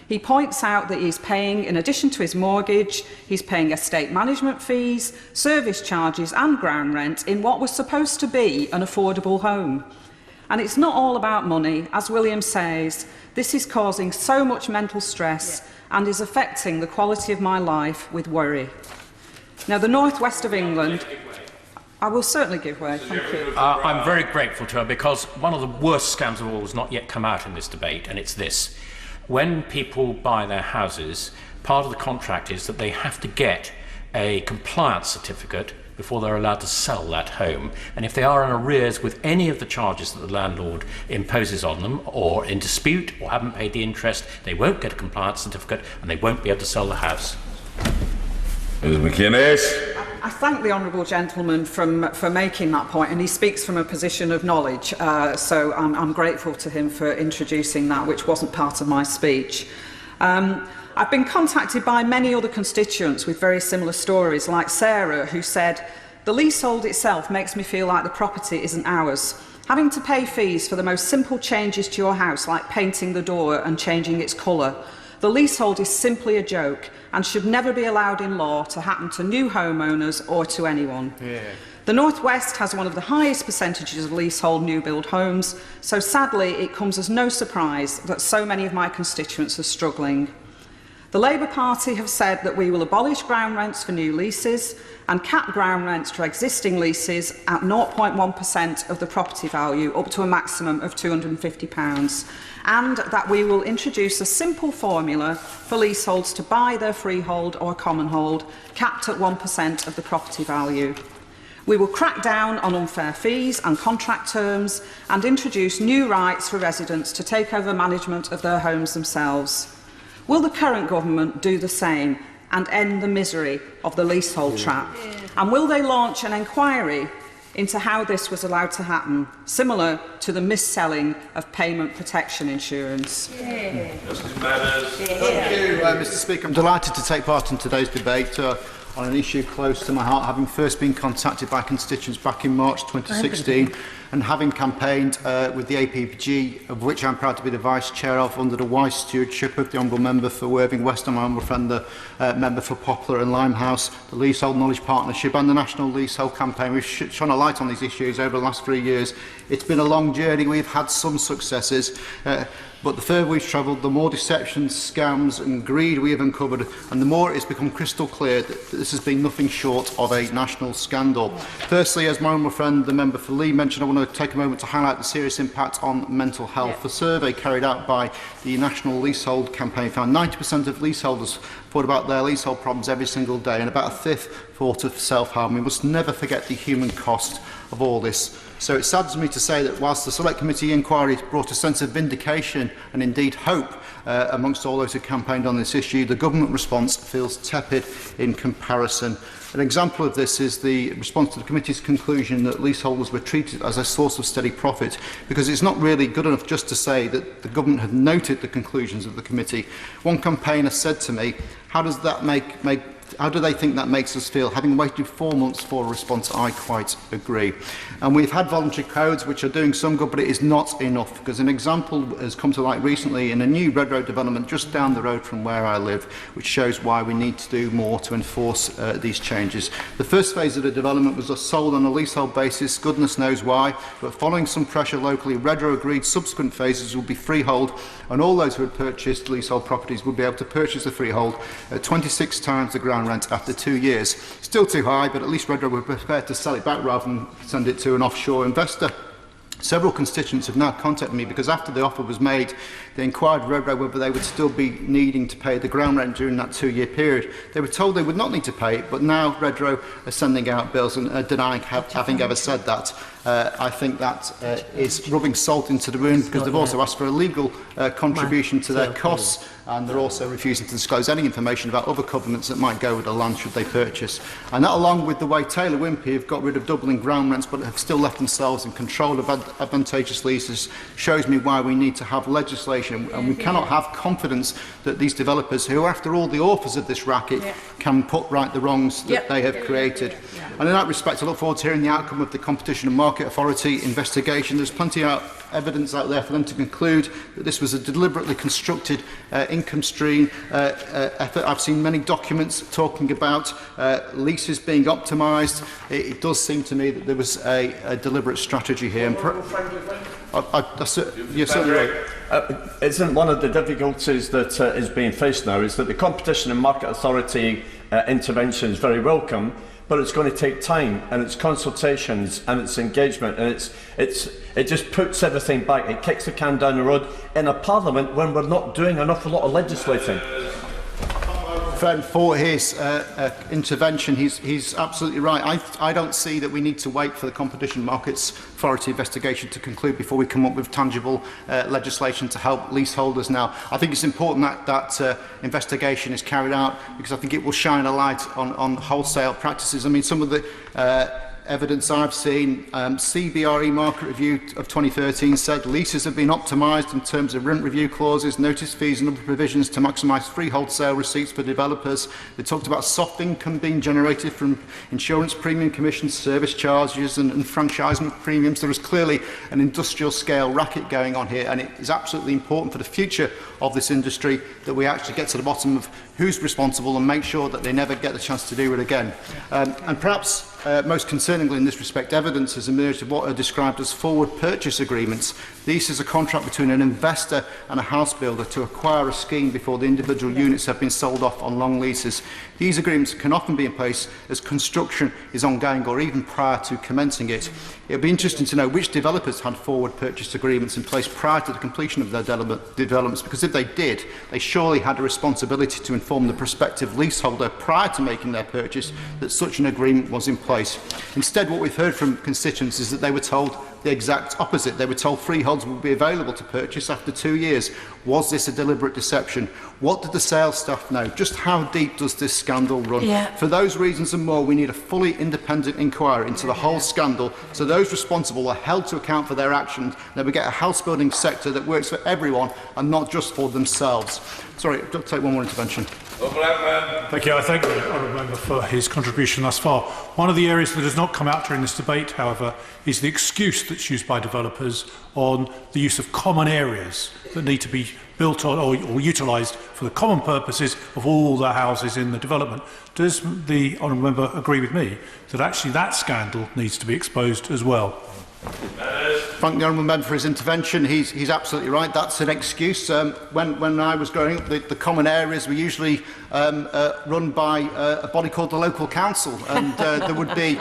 He points out that he's paying, in addition to his mortgage, he's paying estate management fees, service charges and ground rent in what was supposed to be an affordable home. And it's not all about money. As William says, this is causing so much mental stress and is affecting the quality of my life with worry. Now, the northwest of England... I will certainly give way. Thank you. I'm very grateful to her, because one of the worst scams of all has not yet come out in this debate, and it's this. When people buy their houses, part of the contract is that they have to get a compliance certificate before they're allowed to sell that home. And if they are in arrears with any of the charges that the landlord imposes on them, or in dispute, or haven't paid the interest, they won't get a compliance certificate and they won't be able to sell the house. Ms. McInnes. I thank the honourable gentleman for making that point, and he speaks from a position of knowledge, so I'm grateful to him for introducing that, which wasn't part of my speech. I've been contacted by many other constituents with very similar stories, like Sarah, who said, "The leasehold itself makes me feel like the property isn't ours. Having to pay fees for the most simple changes to your house, like painting the door and changing its colour. The leasehold is simply a joke and should never be allowed in law to happen to new homeowners or to anyone." Yeah. The North West has one of the highest percentages of leasehold new build homes, so sadly it comes as no surprise that so many of my constituents are struggling. The Labour Party have said that we will abolish ground rents for new leases and cap ground rents for existing leases at 0.1% of the property value up to a maximum of £250, and that we will introduce a simple formula for leaseholds to buy their freehold or common hold, capped at 1% of the property value. We will crack down on unfair fees and contract terms and introduce new rights for residents to take over management of their homes themselves. Will the current government do the same and end the misery of the leasehold trap? And will they launch an inquiry into how this was allowed to happen, similar to the mis-selling of payment protection insurance? Thank you, Mr. Speaker. I'm delighted to take part in today's debate on an issue close to my heart, having first been contacted by constituents back in March 2016 and having campaigned with the APG, of which I'm proud to be the Vice Chair of, under the wise stewardship of the Honourable Member for Worthing West and my honourable friend, the Member for Poplar and Limehouse, the Leasehold Knowledge Partnership and the National Leasehold Campaign. We've shone a light on these issues over the last 3 years. It's been a long journey. We've had some successes. But the further we've travelled, the more deceptions, scams and greed we have uncovered, and the more it's become crystal clear that this has been nothing short of a national scandal. Firstly, as my honourable friend, the Member for Lee, mentioned, I want to take a moment to highlight the serious impact on mental health. The survey carried out by the National Leasehold Campaign found 90% of leaseholders thought about their leasehold problems every single day, and about a fifth thought of self-harm. We must never forget the human cost of all this. So it saddens me to say that whilst the Select Committee inquiry brought a sense of vindication and indeed hope amongst all those who campaigned on this issue, the government response feels tepid in comparison. An example of this is the response to the committee's conclusion that leaseholders were treated as a source of steady profit, because it's not really good enough just to say that the government had noted the conclusions of the committee. One campaigner said to me, how do they think that makes us feel? Having waited 4 months for a response, I quite agree. And we've had voluntary codes which are doing some good, but it is not enough, because an example has come to light recently in a new Red Road development just down the road from where I live, which shows why we need to do more to enforce these changes. The first phase of the development was sold on a leasehold basis, goodness knows why, but following some pressure locally, Red Road agreed subsequent phases would be freehold, and all those who had purchased leasehold properties would be able to purchase the freehold at 26 times the ground rent after 2 years. Still too high, but at least Red Road were prepared to sell it back rather than send it to an offshore investor. Several constituents have now contacted me because after the offer was made, they inquired of Red Road whether they would still be needing to pay the ground rent during that 2-year period. They were told they would not need to pay it, but now Red Road are sending out bills and denying having ever said that. I think that is rubbing salt into the wound, because they've also asked for a legal contribution to their costs, and they're also refusing to disclose any information about other covenants that might go with the land should they purchase. And that, along with the way Taylor Wimpey have got rid of doubling ground rents but have still left themselves in control of advantageous leases, shows me why we need to have legislation, and we cannot have confidence that these developers, who are after all the authors of this racket, can put right the wrongs that they have created. And in that respect, I look forward to hearing the outcome of the Competition and Market Authority investigation. There's plenty of evidence out there for them to conclude that this was a deliberately constructed income stream effort. I've seen many documents talking about leases being optimised. It does seem to me that there was a deliberate strategy here. You're certainly right. Isn't one of the difficulties that is being faced now is that the Competition and Market Authority intervention is very welcome, but it's going to take time, and it's consultations and it's engagement, and it just puts everything back. It kicks the can down the road in a parliament when we're not doing an awful lot of legislating. For his intervention, he's absolutely right. I don't see that we need to wait for the Competition Markets Authority investigation to conclude before we come up with tangible legislation to help leaseholders now. I think it's important that investigation is carried out, because I think it will shine a light on wholesale practices. I mean, some of the evidence I've seen, CBRE market review of 2013 said leases have been optimised in terms of rent review clauses, notice fees and other provisions to maximise freehold sale receipts for developers. They talked about soft income being generated from insurance premium commissions, service charges and franchisement premiums. There is clearly an industrial scale racket going on here, and it is absolutely important for the future of this industry that we actually get to the bottom of who's responsible and make sure that they never get the chance to do it again. And perhaps most concerningly in this respect, evidence has emerged of what are described as forward purchase agreements. This is a contract between an investor and a house builder to acquire a scheme before the individual units have been sold off on long leases. These agreements can often be in place as construction is ongoing or even prior to commencing it. It would be interesting to know which developers had forward purchase agreements in place prior to the completion of their developments, because if they did, they surely had a responsibility to inform the prospective leaseholder prior to making their purchase that such an agreement was in place. Instead, what we've heard from constituents is that they were told the exact opposite. They were told freeholds would be available to purchase after 2 years. Was this a deliberate deception? What did the sales staff know? Just how deep does this scandal run? For those reasons and more, we need a fully independent inquiry into the whole scandal, so those responsible are held to account for their actions, and that we get a house building sector that works for everyone and not just for themselves. Sorry, I'll take one more intervention. Thank you. I thank the honourable member for his contribution thus far. One of the areas that has not come out during this debate, however, is the excuse that's used by developers on the use of common areas that need to be built on or utilised for the common purposes of all the houses in the development. Does the honourable member agree with me that actually that scandal needs to be exposed as well? Thank the honourable member for his intervention. He's absolutely right. That's an excuse. When I was growing up, the common areas were usually run by a body called the local council, and there would be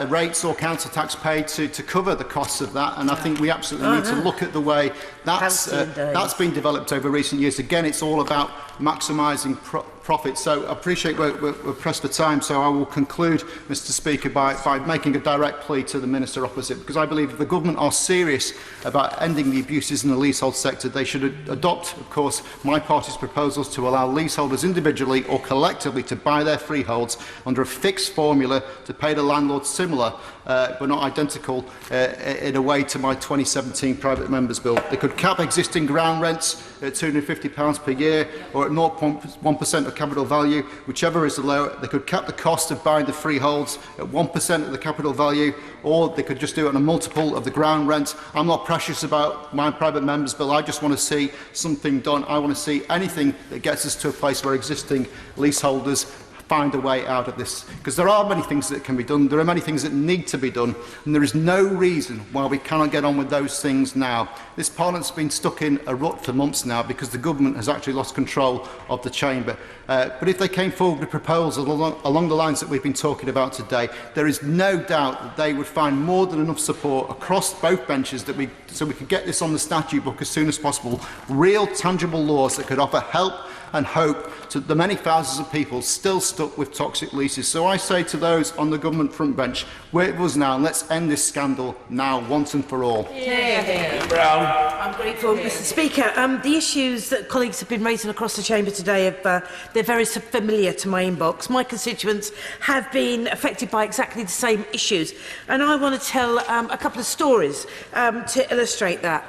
rates or council tax paid to cover the costs of that. And I think we absolutely need to look at the way that's been developed over recent years. Again, it's all about maximising profit. So I appreciate we're pressed for time, so I will conclude, Mr Speaker, by making a direct plea to the Minister opposite, because I believe if the government are serious about ending the abuses in the leasehold sector, they should adopt, of course, my party's proposals to allow leaseholders individually or collectively to buy their freeholds under a fixed formula to pay the landlord similar but not identical in a way to my 2017 private members bill. They could cap existing ground rents at £250 per year or at 0.1% of capital value, whichever is the lower. They could cap the cost of buying the freeholds at 1% of the capital value, or they could just do it on a multiple of the ground rent. I'm not precious about my private members bill. I just want to see something done. I want to see anything that gets us to a place where existing leaseholders find a way out of this, because there are many things that can be done, there are many things that need to be done, and there is no reason why we cannot get on with those things now. This Parliament's been stuck in a rut for months now because the government has actually lost control of the chamber. But if they came forward with proposals along the lines that we've been talking about today, there is no doubt that they would find more than enough support across both benches so we could get this on the statute book as soon as possible. Real, tangible laws that could offer help and hope to the many thousands of people still stuck with toxic leases. So I say to those on the government front bench, wait with us now and let's end this scandal now, once and for all. Brown. I'm grateful, Mr Speaker. The issues that colleagues have been raising across the chamber today, they're very familiar to my inbox. My constituents have been affected by exactly the same issues, and I want to tell a couple of stories to illustrate that.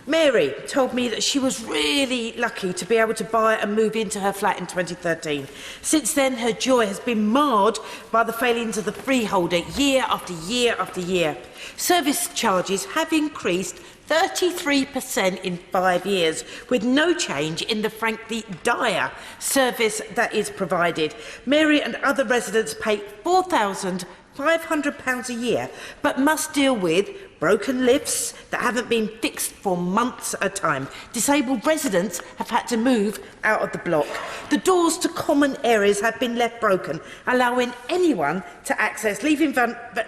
Mary told me that she was really lucky to be able to buy and move into her flat in 2013. Since then, her joy has been marred by the failings of the freeholder year after year after year. Service charges have increased 33% in 5 years, with no change in the frankly dire service that is provided. Mary and other residents pay £4,500 a year, but must deal with broken lifts that haven't been fixed for months at a time. Disabled residents have had to move out of the block. The doors to common areas have been left broken, allowing anyone to access, leaving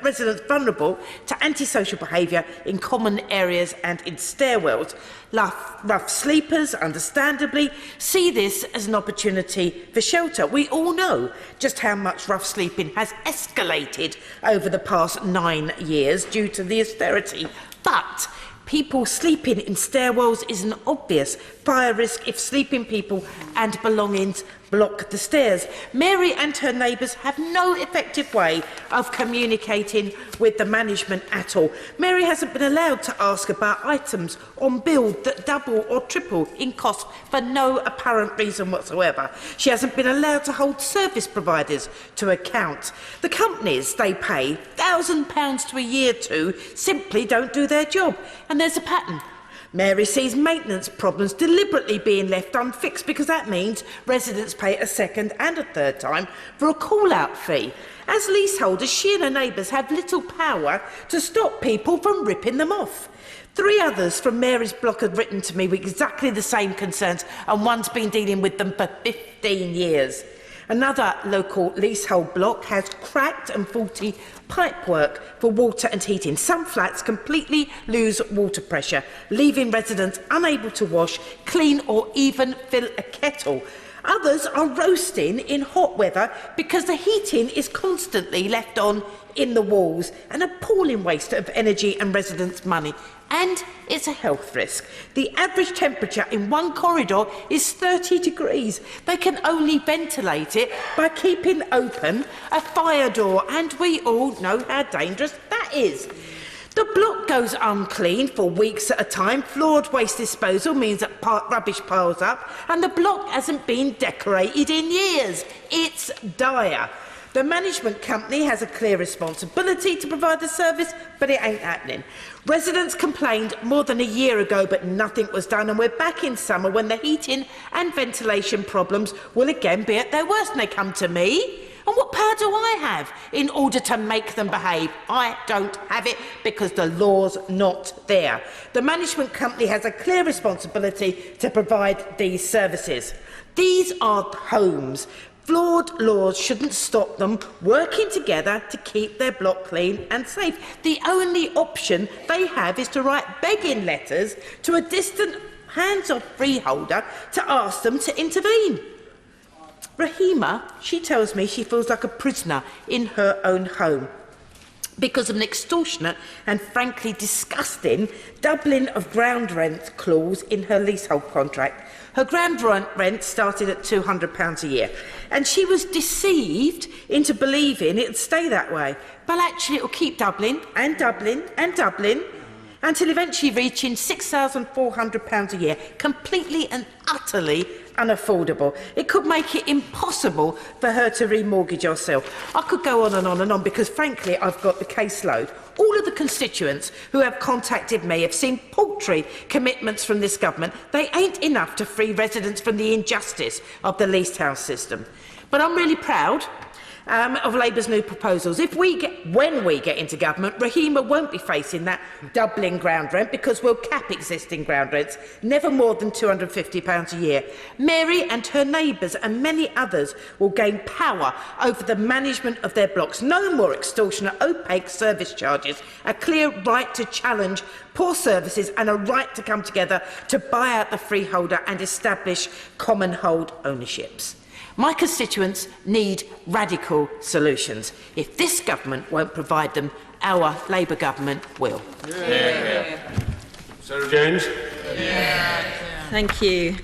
residents vulnerable to antisocial behaviour in common areas and in stairwells. Rough sleepers, understandably, see this as an opportunity for shelter. We all know just how much rough sleeping has escalated over the past 9 years due to the austerity. But people sleeping in stairwells is an obvious fire risk if sleeping people and belongings block the stairs. Mary and her neighbours have no effective way of communicating with the management at all. Mary hasn't been allowed to ask about items on build that double or triple in cost for no apparent reason whatsoever. She hasn't been allowed to hold service providers to account. The companies they pay £1,000 to a year to simply don't do their job, and there's a pattern. Mary sees maintenance problems deliberately being left unfixed because that means residents pay a second and a third time for a call-out fee. As leaseholders, she and her neighbours have little power to stop people from ripping them off. 3 others from Mary's block have written to me with exactly the same concerns, and one's been dealing with them for 15 years. Another local leasehold block has cracked and faulty pipework for water and heating. Some flats completely lose water pressure, leaving residents unable to wash, clean or even fill a kettle. Others are roasting in hot weather because the heating is constantly left on in the walls, an appalling waste of energy and residents' money. And it's a health risk. The average temperature in one corridor is 30 degrees. They can only ventilate it by keeping open a fire door, and we all know how dangerous that is. The block goes unclean for weeks at a time. Flawed waste disposal means that rubbish piles up, and the block hasn't been decorated in years. It's dire. The management company has a clear responsibility to provide the service, but it ain't happening. Residents complained more than a year ago, but nothing was done, and we're back in summer when the heating and ventilation problems will again be at their worst, and they come to me. And what power do I have in order to make them behave? I don't have it because the law's not there. The management company has a clear responsibility to provide these services. These are homes. Flawed laws shouldn't stop them working together to keep their block clean and safe. The only option they have is to write begging letters to a distant hands-off freeholder to ask them to intervene. Rahima, she tells me she feels like a prisoner in her own home because of an extortionate and frankly disgusting doubling of ground rent clause in her leasehold contract. Her ground rent started at £200 a year, and she was deceived into believing it would stay that way. But actually it will keep doubling and doubling and doubling until eventually reaching £6,400 a year, completely and utterly unaffordable. It could make it impossible for her to remortgage herself. I could go on and on and on because, frankly, I've got the caseload. All of the constituents who have contacted me have seen paltry commitments from this government. They ain't enough to free residents from the injustice of the leased house system. But I'm really proud of Labour's new proposals. When we get into government, Rahima won't be facing that doubling ground rent because we'll cap existing ground rents, never more than £250 a year. Mary and her neighbours and many others will gain power over the management of their blocks. No more extortionate, opaque service charges, a clear right to challenge poor services and a right to come together to buy out the freeholder and establish common hold ownerships. My constituents need radical solutions. If this government won't provide them, our Labour government will. Sarah Jones. Thank you.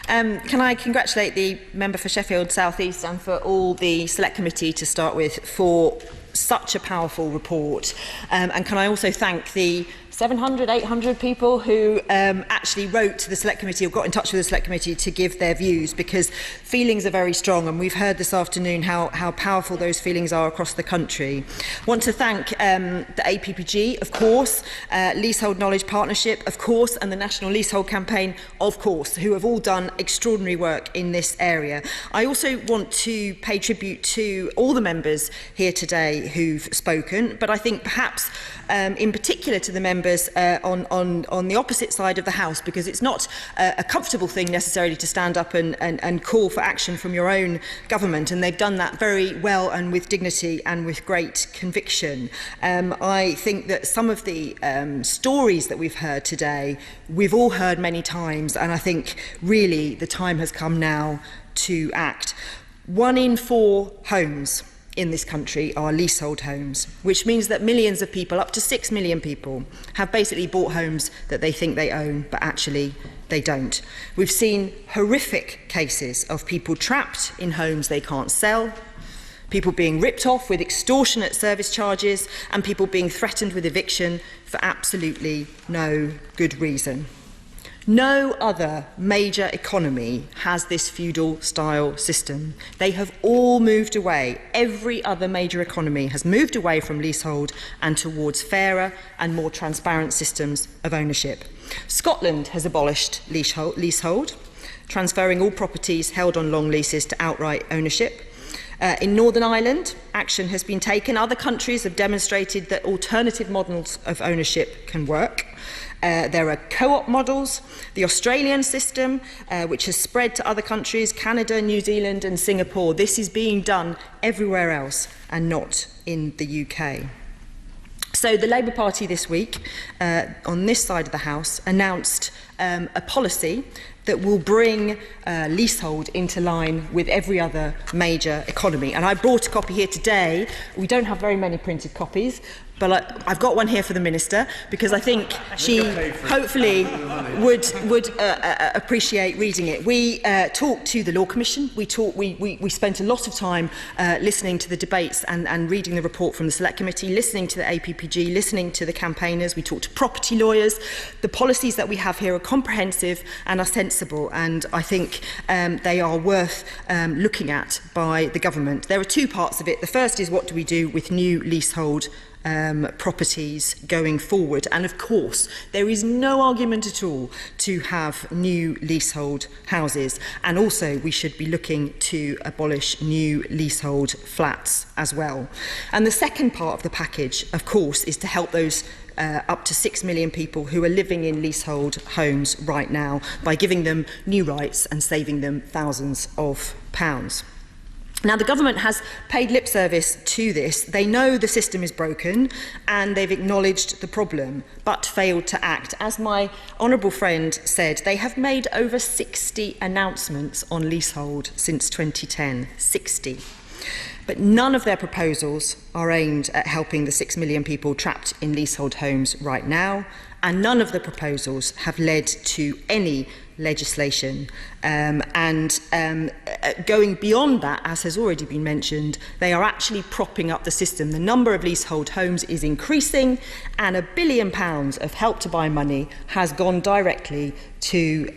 Can I congratulate the member for Sheffield South East and for all the Select Committee to start with for such a powerful report. And can I also thank the 700, 800 people who actually wrote to the Select Committee or got in touch with the Select Committee to give their views, because feelings are very strong, and we've heard this afternoon how powerful those feelings are across the country. I want to thank the APPG, of course, Leasehold Knowledge Partnership, of course, and the National Leasehold Campaign, of course, who have all done extraordinary work in this area. I also want to pay tribute to all the members here today who've spoken, but I think perhaps in particular to the members on the opposite side of the House, because it's not a comfortable thing necessarily to stand up and call for action from your own government, and they've done that very well and with dignity and with great conviction. I think that some of the stories that we've heard today, we've all heard many times, and I think really the time has come now to act. 1 in 4 homes in this country are leasehold homes, which means that millions of people, up to 6 million people, have basically bought homes that they think they own, but actually they don't. We've seen horrific cases of people trapped in homes they can't sell, people being ripped off with extortionate service charges, and people being threatened with eviction for absolutely no good reason. No other major economy has this feudal-style system. They have all moved away. Every other major economy has moved away from leasehold and towards fairer and more transparent systems of ownership. Scotland has abolished leasehold, transferring all properties held on long leases to outright ownership. In Northern Ireland, action has been taken. Other countries have demonstrated that alternative models of ownership can work. There are co-op models, the Australian system, which has spread to other countries, Canada, New Zealand and Singapore. This is being done everywhere else and not in the UK. So the Labour Party this week, on this side of the House, announced a policy that will bring leasehold into line with every other major economy. And I brought a copy here today. We don't have very many printed copies, but I've got one here for the Minister, because I think she hopefully would appreciate reading it. We talked to the Law Commission. We spent a lot of time listening to the debates and reading the report from the Select Committee, listening to the APPG, listening to the campaigners. We talked to property lawyers. The policies that we have here are comprehensive and are sensible, and I think they are worth looking at by the government. There are two parts of it. The first is, what do we do with new leasehold properties going forward? And of course, there is no argument at all to have new leasehold houses, and also we should be looking to abolish new leasehold flats as well. And the second part of the package, of course, is to help those up to 6 million people who are living in leasehold homes right now by giving them new rights and saving them thousands of pounds. Now, the government has paid lip service to this. They know the system is broken and they've acknowledged the problem, but failed to act. As my honourable friend said, they have made over 60 announcements on leasehold since 2010. 60. But none of their proposals are aimed at helping the 6 million people trapped in leasehold homes right now, and none of the proposals have led to any legislation. Going beyond that, as has already been mentioned, they are actually propping up the system. The number of leasehold homes is increasing, and £1 billion of Help to Buy money has gone directly to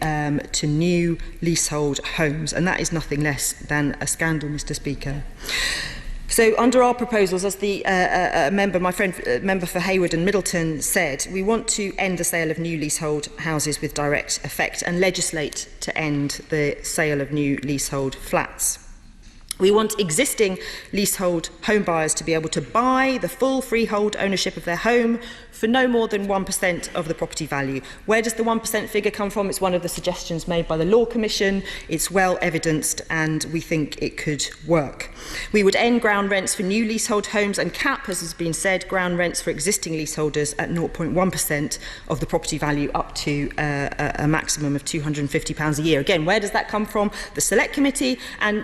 new leasehold homes, and that is nothing less than a scandal, Mr. Speaker. So, under our proposals, as the member for Hayward and Middleton said, we want to end the sale of new leasehold houses with direct effect and legislate to end the sale of new leasehold flats. We want existing leasehold home buyers to be able to buy the full freehold ownership of their home for no more than 1% of the property value. Where does the 1% figure come from? It's one of the suggestions made by the Law Commission. It's well evidenced and we think it could work. We would end ground rents for new leasehold homes and cap, as has been said, ground rents for existing leaseholders at 0.1% of the property value up to a maximum of £250 a year. Again, where does that come from? The Select Committee, and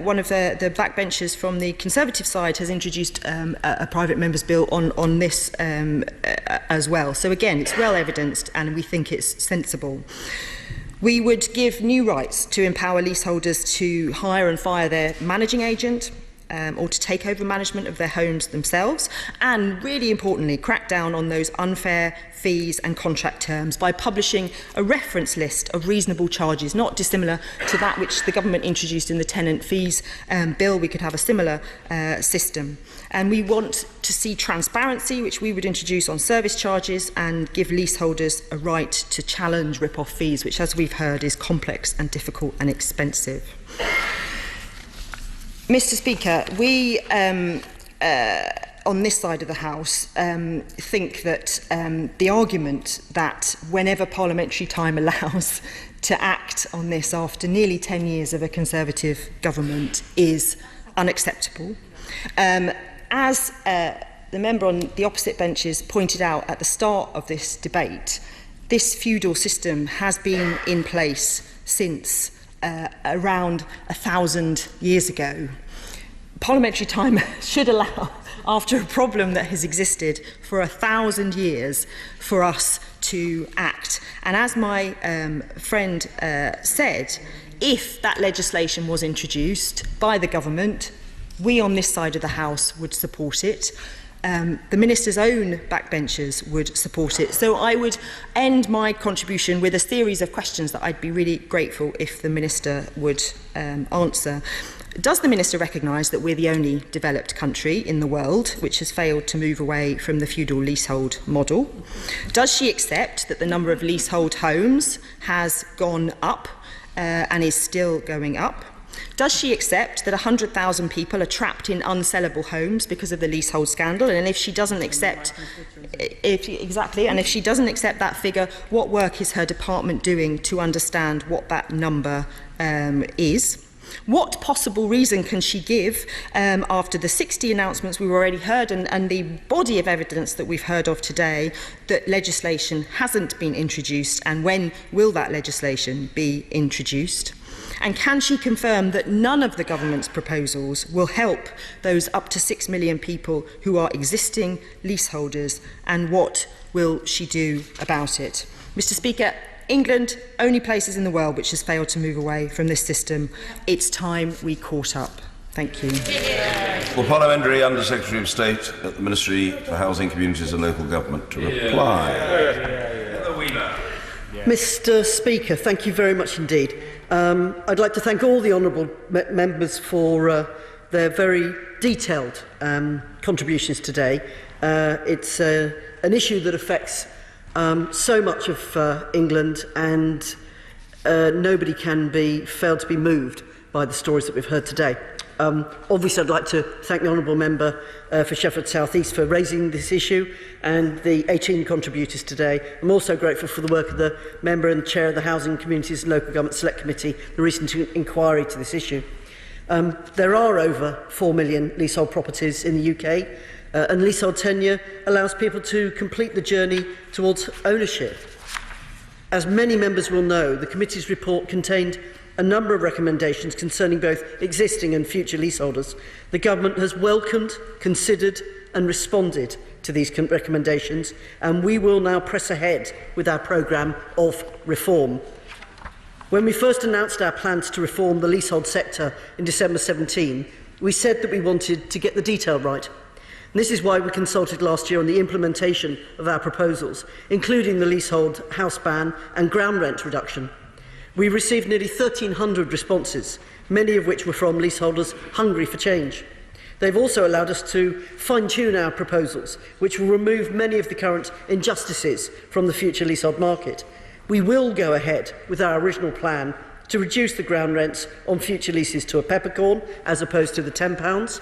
one of the backbenchers from the Conservative side has introduced a private member's bill on this as well. So again, it's well evidenced and we think it's sensible. We would give new rights to empower leaseholders to hire and fire their managing agent, or to take over management of their homes themselves, and really importantly, crack down on those unfair fees and contract terms by publishing a reference list of reasonable charges, not dissimilar to that which the government introduced in the tenant fees bill. We could have a similar system. And we want to see transparency, which we would introduce on service charges, and give leaseholders a right to challenge rip-off fees, which, as we've heard, is complex and difficult and expensive. Mr. Speaker, we on this side of the House think that the argument that whenever parliamentary time allows to act on this after nearly 10 years of a Conservative government is unacceptable. As the member on the opposite benches pointed out at the start of this debate, this feudal system has been in place since around 1,000 years ago. parliamentary time should allow, after a problem that has existed for 1,000 years, for us to act. And as my friend said, if that legislation was introduced by the government, we on this side of the House would support it. The Minister's own backbenchers would support it. So I would end my contribution with a series of questions that I'd be really grateful if the Minister would answer. Does the Minister recognise that we're the only developed country in the world which has failed to move away from the feudal leasehold model? Does she accept that the number of leasehold homes has gone up and is still going up? Does she accept that 100,000 people are trapped in unsellable homes because of the leasehold scandal? And if she doesn't accept, if she doesn't accept that figure, what work is her department doing to understand what that number is? What possible reason can she give after the 60 announcements we've already heard and the body of evidence that we've heard of today that legislation hasn't been introduced, and when will that legislation be introduced? And can she confirm that none of the government's proposals will help those up to 6 million people who are existing leaseholders, and what will she do about it? Mr. Speaker, England, only places in the world which has failed to move away from this system. It's time we caught up. Thank you. The Parliamentary Under Secretary of State at the Ministry for Housing, Communities and Local Government to reply. Mr. Speaker, thank you very much indeed. I'd like to thank all the honourable members for their very detailed contributions today. It's an issue that affects so much of England, and nobody can be failed to be moved by the stories that we've heard today. Obviously, I'd like to thank the honourable member for Sheffield South East for raising this issue, and the 18 contributors today. I'm also grateful for the work of the member and chair of the Housing, Communities and Local Government Select Committee, the recent inquiry to this issue. There are over 4 million leasehold properties in the UK, and leasehold tenure allows people to complete the journey towards ownership. As many members will know, the committee's report contained a number of recommendations concerning both existing and future leaseholders. The government has welcomed, considered and responded to these recommendations, and we will now press ahead with our programme of reform. When we first announced our plans to reform the leasehold sector in December 17, we said that we wanted to get the detail right. And this is why we consulted last year on the implementation of our proposals, including the leasehold house ban and ground rent reduction. We received nearly 1,300 responses, many of which were from leaseholders hungry for change. They've also allowed us to fine-tune our proposals, which will remove many of the current injustices from the future leasehold market. We will go ahead with our original plan to reduce the ground rents on future leases to a peppercorn, as opposed to the £10.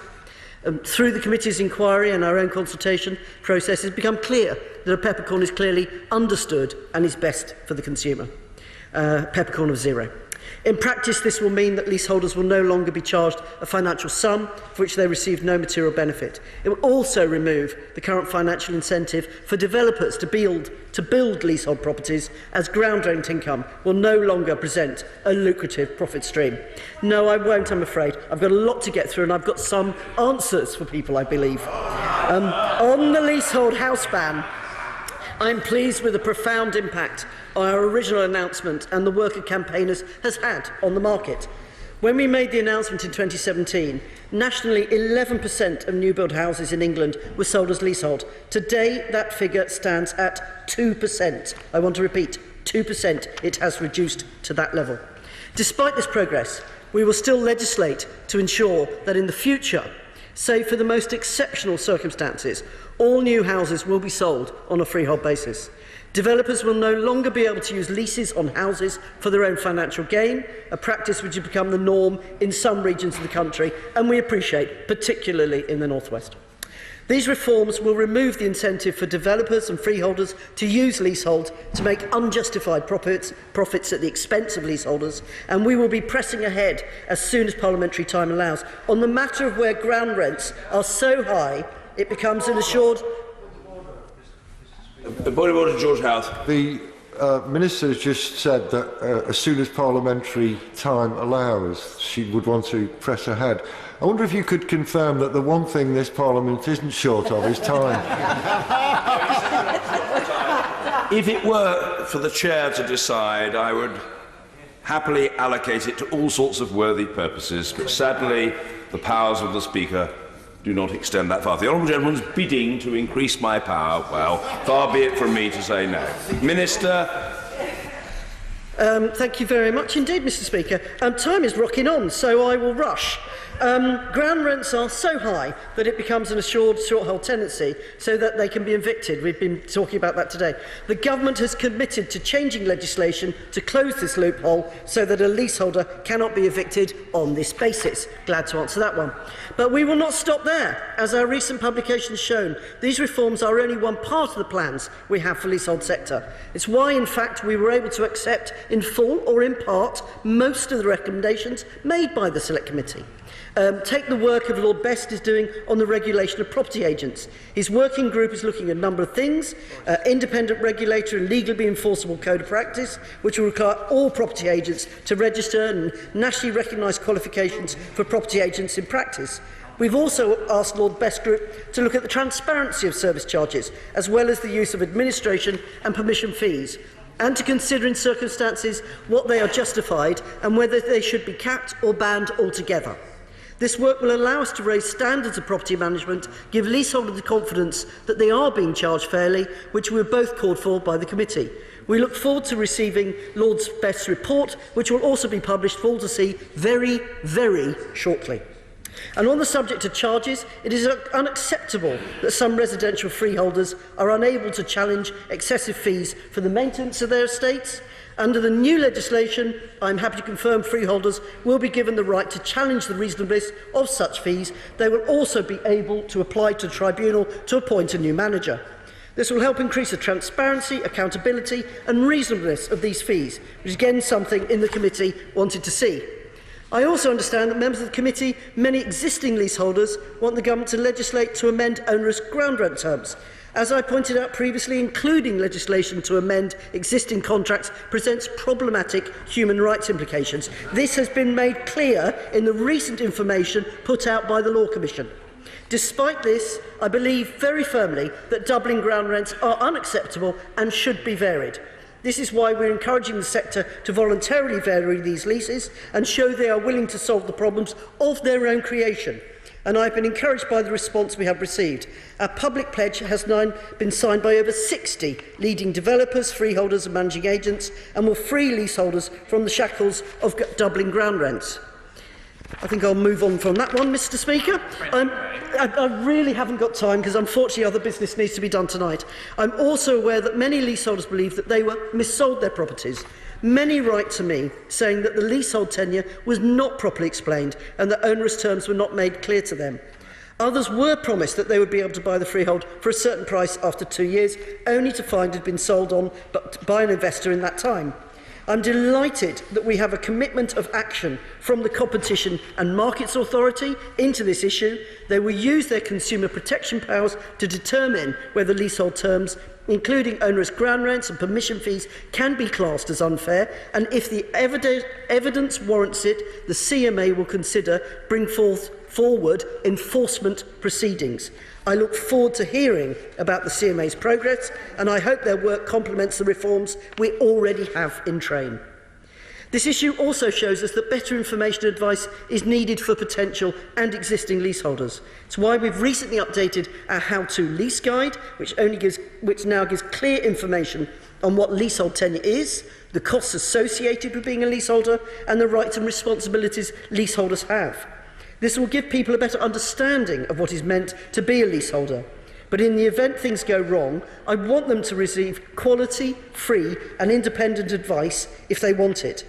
Through the committee's inquiry and our own consultation process, it's become clear that a peppercorn is clearly understood and is best for the consumer. Peppercorn of zero. In practice, this will mean that leaseholders will no longer be charged a financial sum for which they receive no material benefit. It will also remove the current financial incentive for developers to build leasehold properties, as ground rent income will no longer present a lucrative profit stream. No, I won't, I'm afraid. I've got a lot to get through, and I've got some answers for people, I believe. On the leasehold house ban, I'm pleased with the profound impact our original announcement and the work of campaigners has had on the market. When we made the announcement in 2017, nationally 11% of new build houses in England were sold as leasehold. Today, that figure stands at 2%. I want to repeat, 2%. It has reduced to that level. Despite this progress, we will still legislate to ensure that in the future, save for the most exceptional circumstances, all new houses will be sold on a freehold basis. Developers will no longer be able to use leases on houses for their own financial gain, a practice which has become the norm in some regions of the country, and we appreciate, particularly in the North West. These reforms will remove the incentive for developers and freeholders to use leasehold to make unjustified profits at the expense of leaseholders, and we will be pressing ahead as soon as parliamentary time allows. On the matter of where ground rents are so high, it becomes an assured... Point of order, George House. The Minister has just said that as soon as parliamentary time allows, she would want to press ahead. I wonder if you could confirm that the one thing this Parliament isn't short of is time. If it were for the Chair to decide, I would happily allocate it to all sorts of worthy purposes, but sadly the powers of the Speaker do not extend that far. The Honourable Gentleman's bidding to increase my power, well, far be it from me to say no. Minister. Thank you very much indeed, Mr. Speaker. Time is rocking on, so I will rush. Ground rents are so high that it becomes an assured short-hold tenancy so that they can be evicted. We've been talking about that today. The government has committed to changing legislation to close this loophole so that a leaseholder cannot be evicted on this basis. Glad to answer that one. But we will not stop there. As our recent publications shown, these reforms are only one part of the plans we have for the leasehold sector. It's why, in fact, we were able to accept in full or in part most of the recommendations made by the Select Committee. Take the work of Lord Best is doing on the regulation of property agents. His working group is looking at a number of things, independent regulator and legally enforceable code of practice, which will require all property agents to register and nationally recognised qualifications for property agents in practice. We've also asked Lord Best Group to look at the transparency of service charges, as well as the use of administration and permission fees, and to consider in circumstances what they are justified and whether they should be capped or banned altogether. This work will allow us to raise standards of property management, give leaseholders the confidence that they are being charged fairly, which we have both called for by the committee. We look forward to receiving Lord Best's report, which will also be published for all to see very, very shortly. And on the subject of charges, it is unacceptable that some residential freeholders are unable to challenge excessive fees for the maintenance of their estates. Under the new legislation, I am happy to confirm freeholders will be given the right to challenge the reasonableness of such fees. They will also be able to apply to the tribunal to appoint a new manager. This will help increase the transparency, accountability and reasonableness of these fees, which is again something in the committee wanted to see. I also understand that members of the committee, many existing leaseholders, want the government to legislate to amend onerous ground rent terms. As I pointed out previously, including legislation to amend existing contracts presents problematic human rights implications. This has been made clear in the recent information put out by the Law Commission. Despite this, I believe very firmly that doubling ground rents are unacceptable and should be varied. This is why we're encouraging the sector to voluntarily vary these leases and show they are willing to solve the problems of their own creation. And I've been encouraged by the response we have received. Our public pledge has now been signed by over 60 leading developers, freeholders and managing agents, and will free leaseholders from the shackles of doubling ground rents. I think I'll move on from that one, Mr. Speaker. I really haven't got time because unfortunately other business needs to be done tonight. I'm also aware that many leaseholders believe that they were missold their properties. Many write to me saying that the leasehold tenure was not properly explained and that onerous terms were not made clear to them. Others were promised that they would be able to buy the freehold for a certain price after 2 years, only to find it had been sold on by an investor in that time. I'm delighted that we have a commitment of action from the Competition and Markets Authority into this issue. They will use their consumer protection powers to determine whether leasehold terms, including onerous ground rents and permission fees, can be classed as unfair, and if the evidence warrants it, the CMA will consider bring forward enforcement proceedings. I look forward to hearing about the CMA's progress, and I hope their work complements the reforms we already have in train. This issue also shows us that better information and advice is needed for potential and existing leaseholders. It's why we've recently updated our How-To Lease Guide, which now gives clear information on what leasehold tenure is, the costs associated with being a leaseholder, and the rights and responsibilities leaseholders have. This will give people a better understanding of what is meant to be a leaseholder. But in the event things go wrong, I want them to receive quality, free and independent advice if they want it.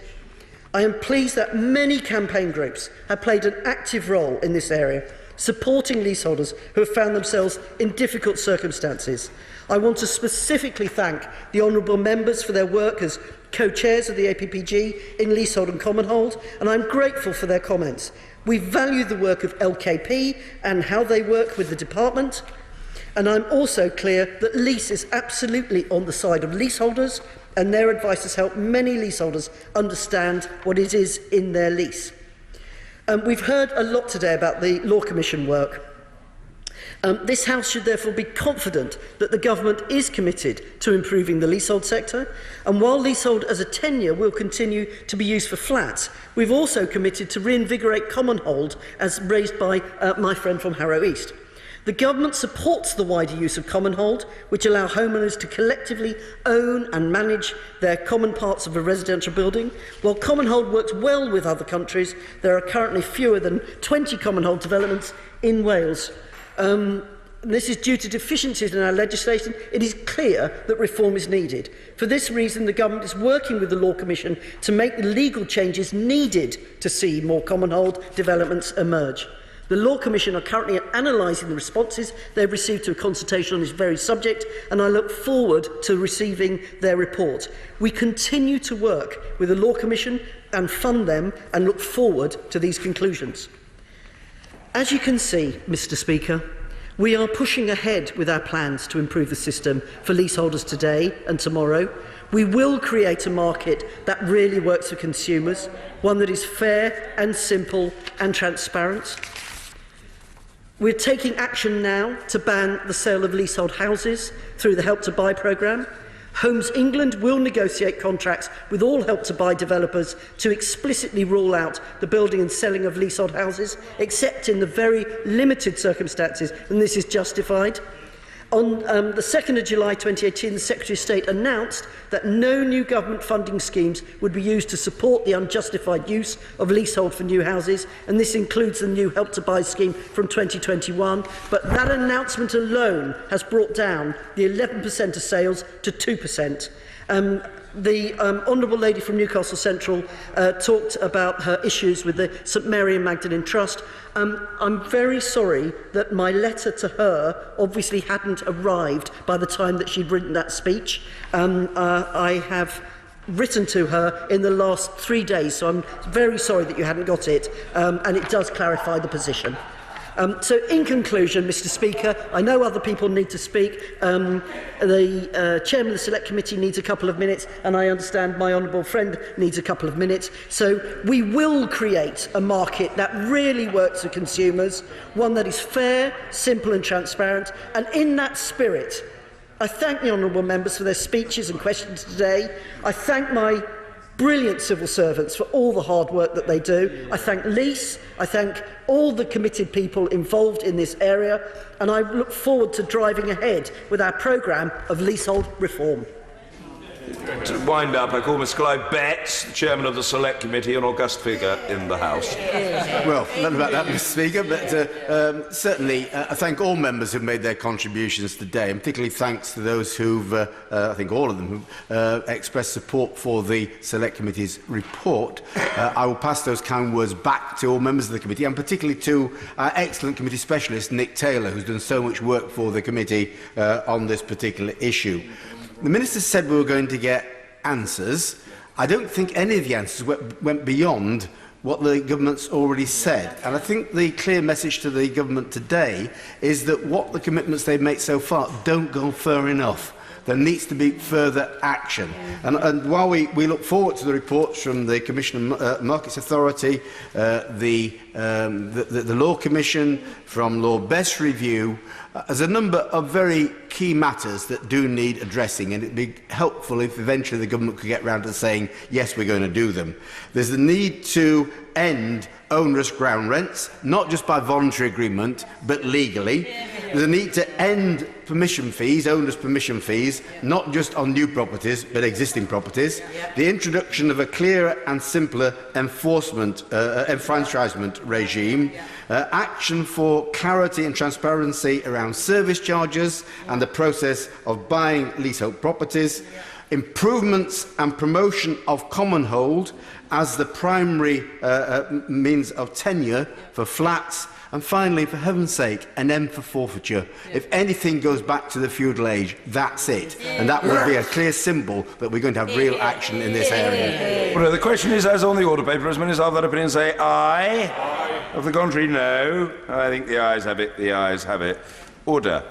I am pleased that many campaign groups have played an active role in this area, supporting leaseholders who have found themselves in difficult circumstances. I want to specifically thank the honourable members for their work as co-chairs of the APPG in Leasehold and Commonhold, and I'm grateful for their comments. We value the work of LKP and how they work with the department, and I'm also clear that lease is absolutely on the side of leaseholders and their advice has helped many leaseholders understand what it is in their lease. We've heard a lot today about the Law Commission work. This House should therefore be confident that the Government is committed to improving the leasehold sector, and while leasehold as a tenure will continue to be used for flats, we've also committed to reinvigorate common hold as raised by my friend from Harrow East. The Government supports the wider use of common hold, which allow homeowners to collectively own and manage their common parts of a residential building. While common hold works well with other countries, there are currently fewer than 20 common hold developments in Wales. This is due to deficiencies in our legislation. It is clear that reform is needed. For this reason, the Government is working with the Law Commission to make the legal changes needed to see more common hold developments emerge. The Law Commission are currently analysing the responses they've received to a consultation on this very subject, and I look forward to receiving their report. We continue to work with the Law Commission and fund them and look forward to these conclusions. As you can see, Mr. Speaker, we are pushing ahead with our plans to improve the system for leaseholders today and tomorrow. We will create a market that really works for consumers, one that is fair and simple and transparent. We're taking action now to ban the sale of leasehold houses through the Help to Buy programme. Homes England will negotiate contracts with all Help to Buy developers to explicitly rule out the building and selling of leasehold houses, except in the very limited circumstances, and this is justified. On the 2nd of July 2018, the Secretary of State announced that no new government funding schemes would be used to support the unjustified use of leasehold for new houses, and this includes the new Help to Buy scheme from 2021. But that announcement alone has brought down the 11% of sales to 2%. The Honourable Lady from Newcastle Central talked about her issues with the St Mary and Magdalene Trust. I'm very sorry that my letter to her obviously hadn't arrived by the time that she'd written that speech. I have written to her in the last 3 days, so I'm very sorry that you hadn't got it, and it does clarify the position. So in conclusion, Mr. Speaker, I know other people need to speak. The Chairman of the Select Committee needs a couple of minutes, and I understand my honourable friend needs a couple of minutes. So we will create a market that really works for consumers, one that is fair, simple and transparent. And in that spirit, I thank the honourable members for their speeches and questions today. I thank my brilliant civil servants for all the hard work that they do. I thank Lease, I thank all the committed people involved in this area, and I look forward to driving ahead with our programme of leasehold reform. To wind up, I call Mr Clive Betts, the Chairman of the Select Committee, an august figure in the House. Well, none about that, Mr Speaker, but certainly I thank all members who've made their contributions today, and particularly thanks to those who've, I think all of them, who've expressed support for the Select Committee's report. I will pass those kind words back to all members of the committee, and particularly to our excellent committee specialist, Nick Taylor, who's done so much work for the committee on this particular issue. The Minister said we were going to get answers. I don't think any of the answers went beyond what the government's already said. And I think the clear message to the government today is that what the commitments they've made so far don't go far enough. There needs to be further action. And while we look forward to the reports from the Commission on Markets Authority, the Law Commission, from Lord Best's review, there's a number of very key matters that do need addressing, and it would be helpful if eventually the government could get round to saying, yes, we're going to do them. There's the need to end onerous ground rents, not just by voluntary agreement, but legally. There's a need to end permission fees, onerous permission fees, not just on new properties, but existing properties. The introduction of a clearer and simpler enfranchisement regime. Action for clarity and transparency around service charges and the process of buying leasehold properties. Improvements and promotion of common hold as the primary means of tenure for flats, and finally, for heaven's sake, an end for forfeiture. If anything goes back to the feudal age, that's it, and that would be a clear symbol that we're going to have real action in this area. Well, the question is, as on the order paper, as many as have that opinion say aye. Of the contrary, no. I think the ayes have it. The ayes have it. Order.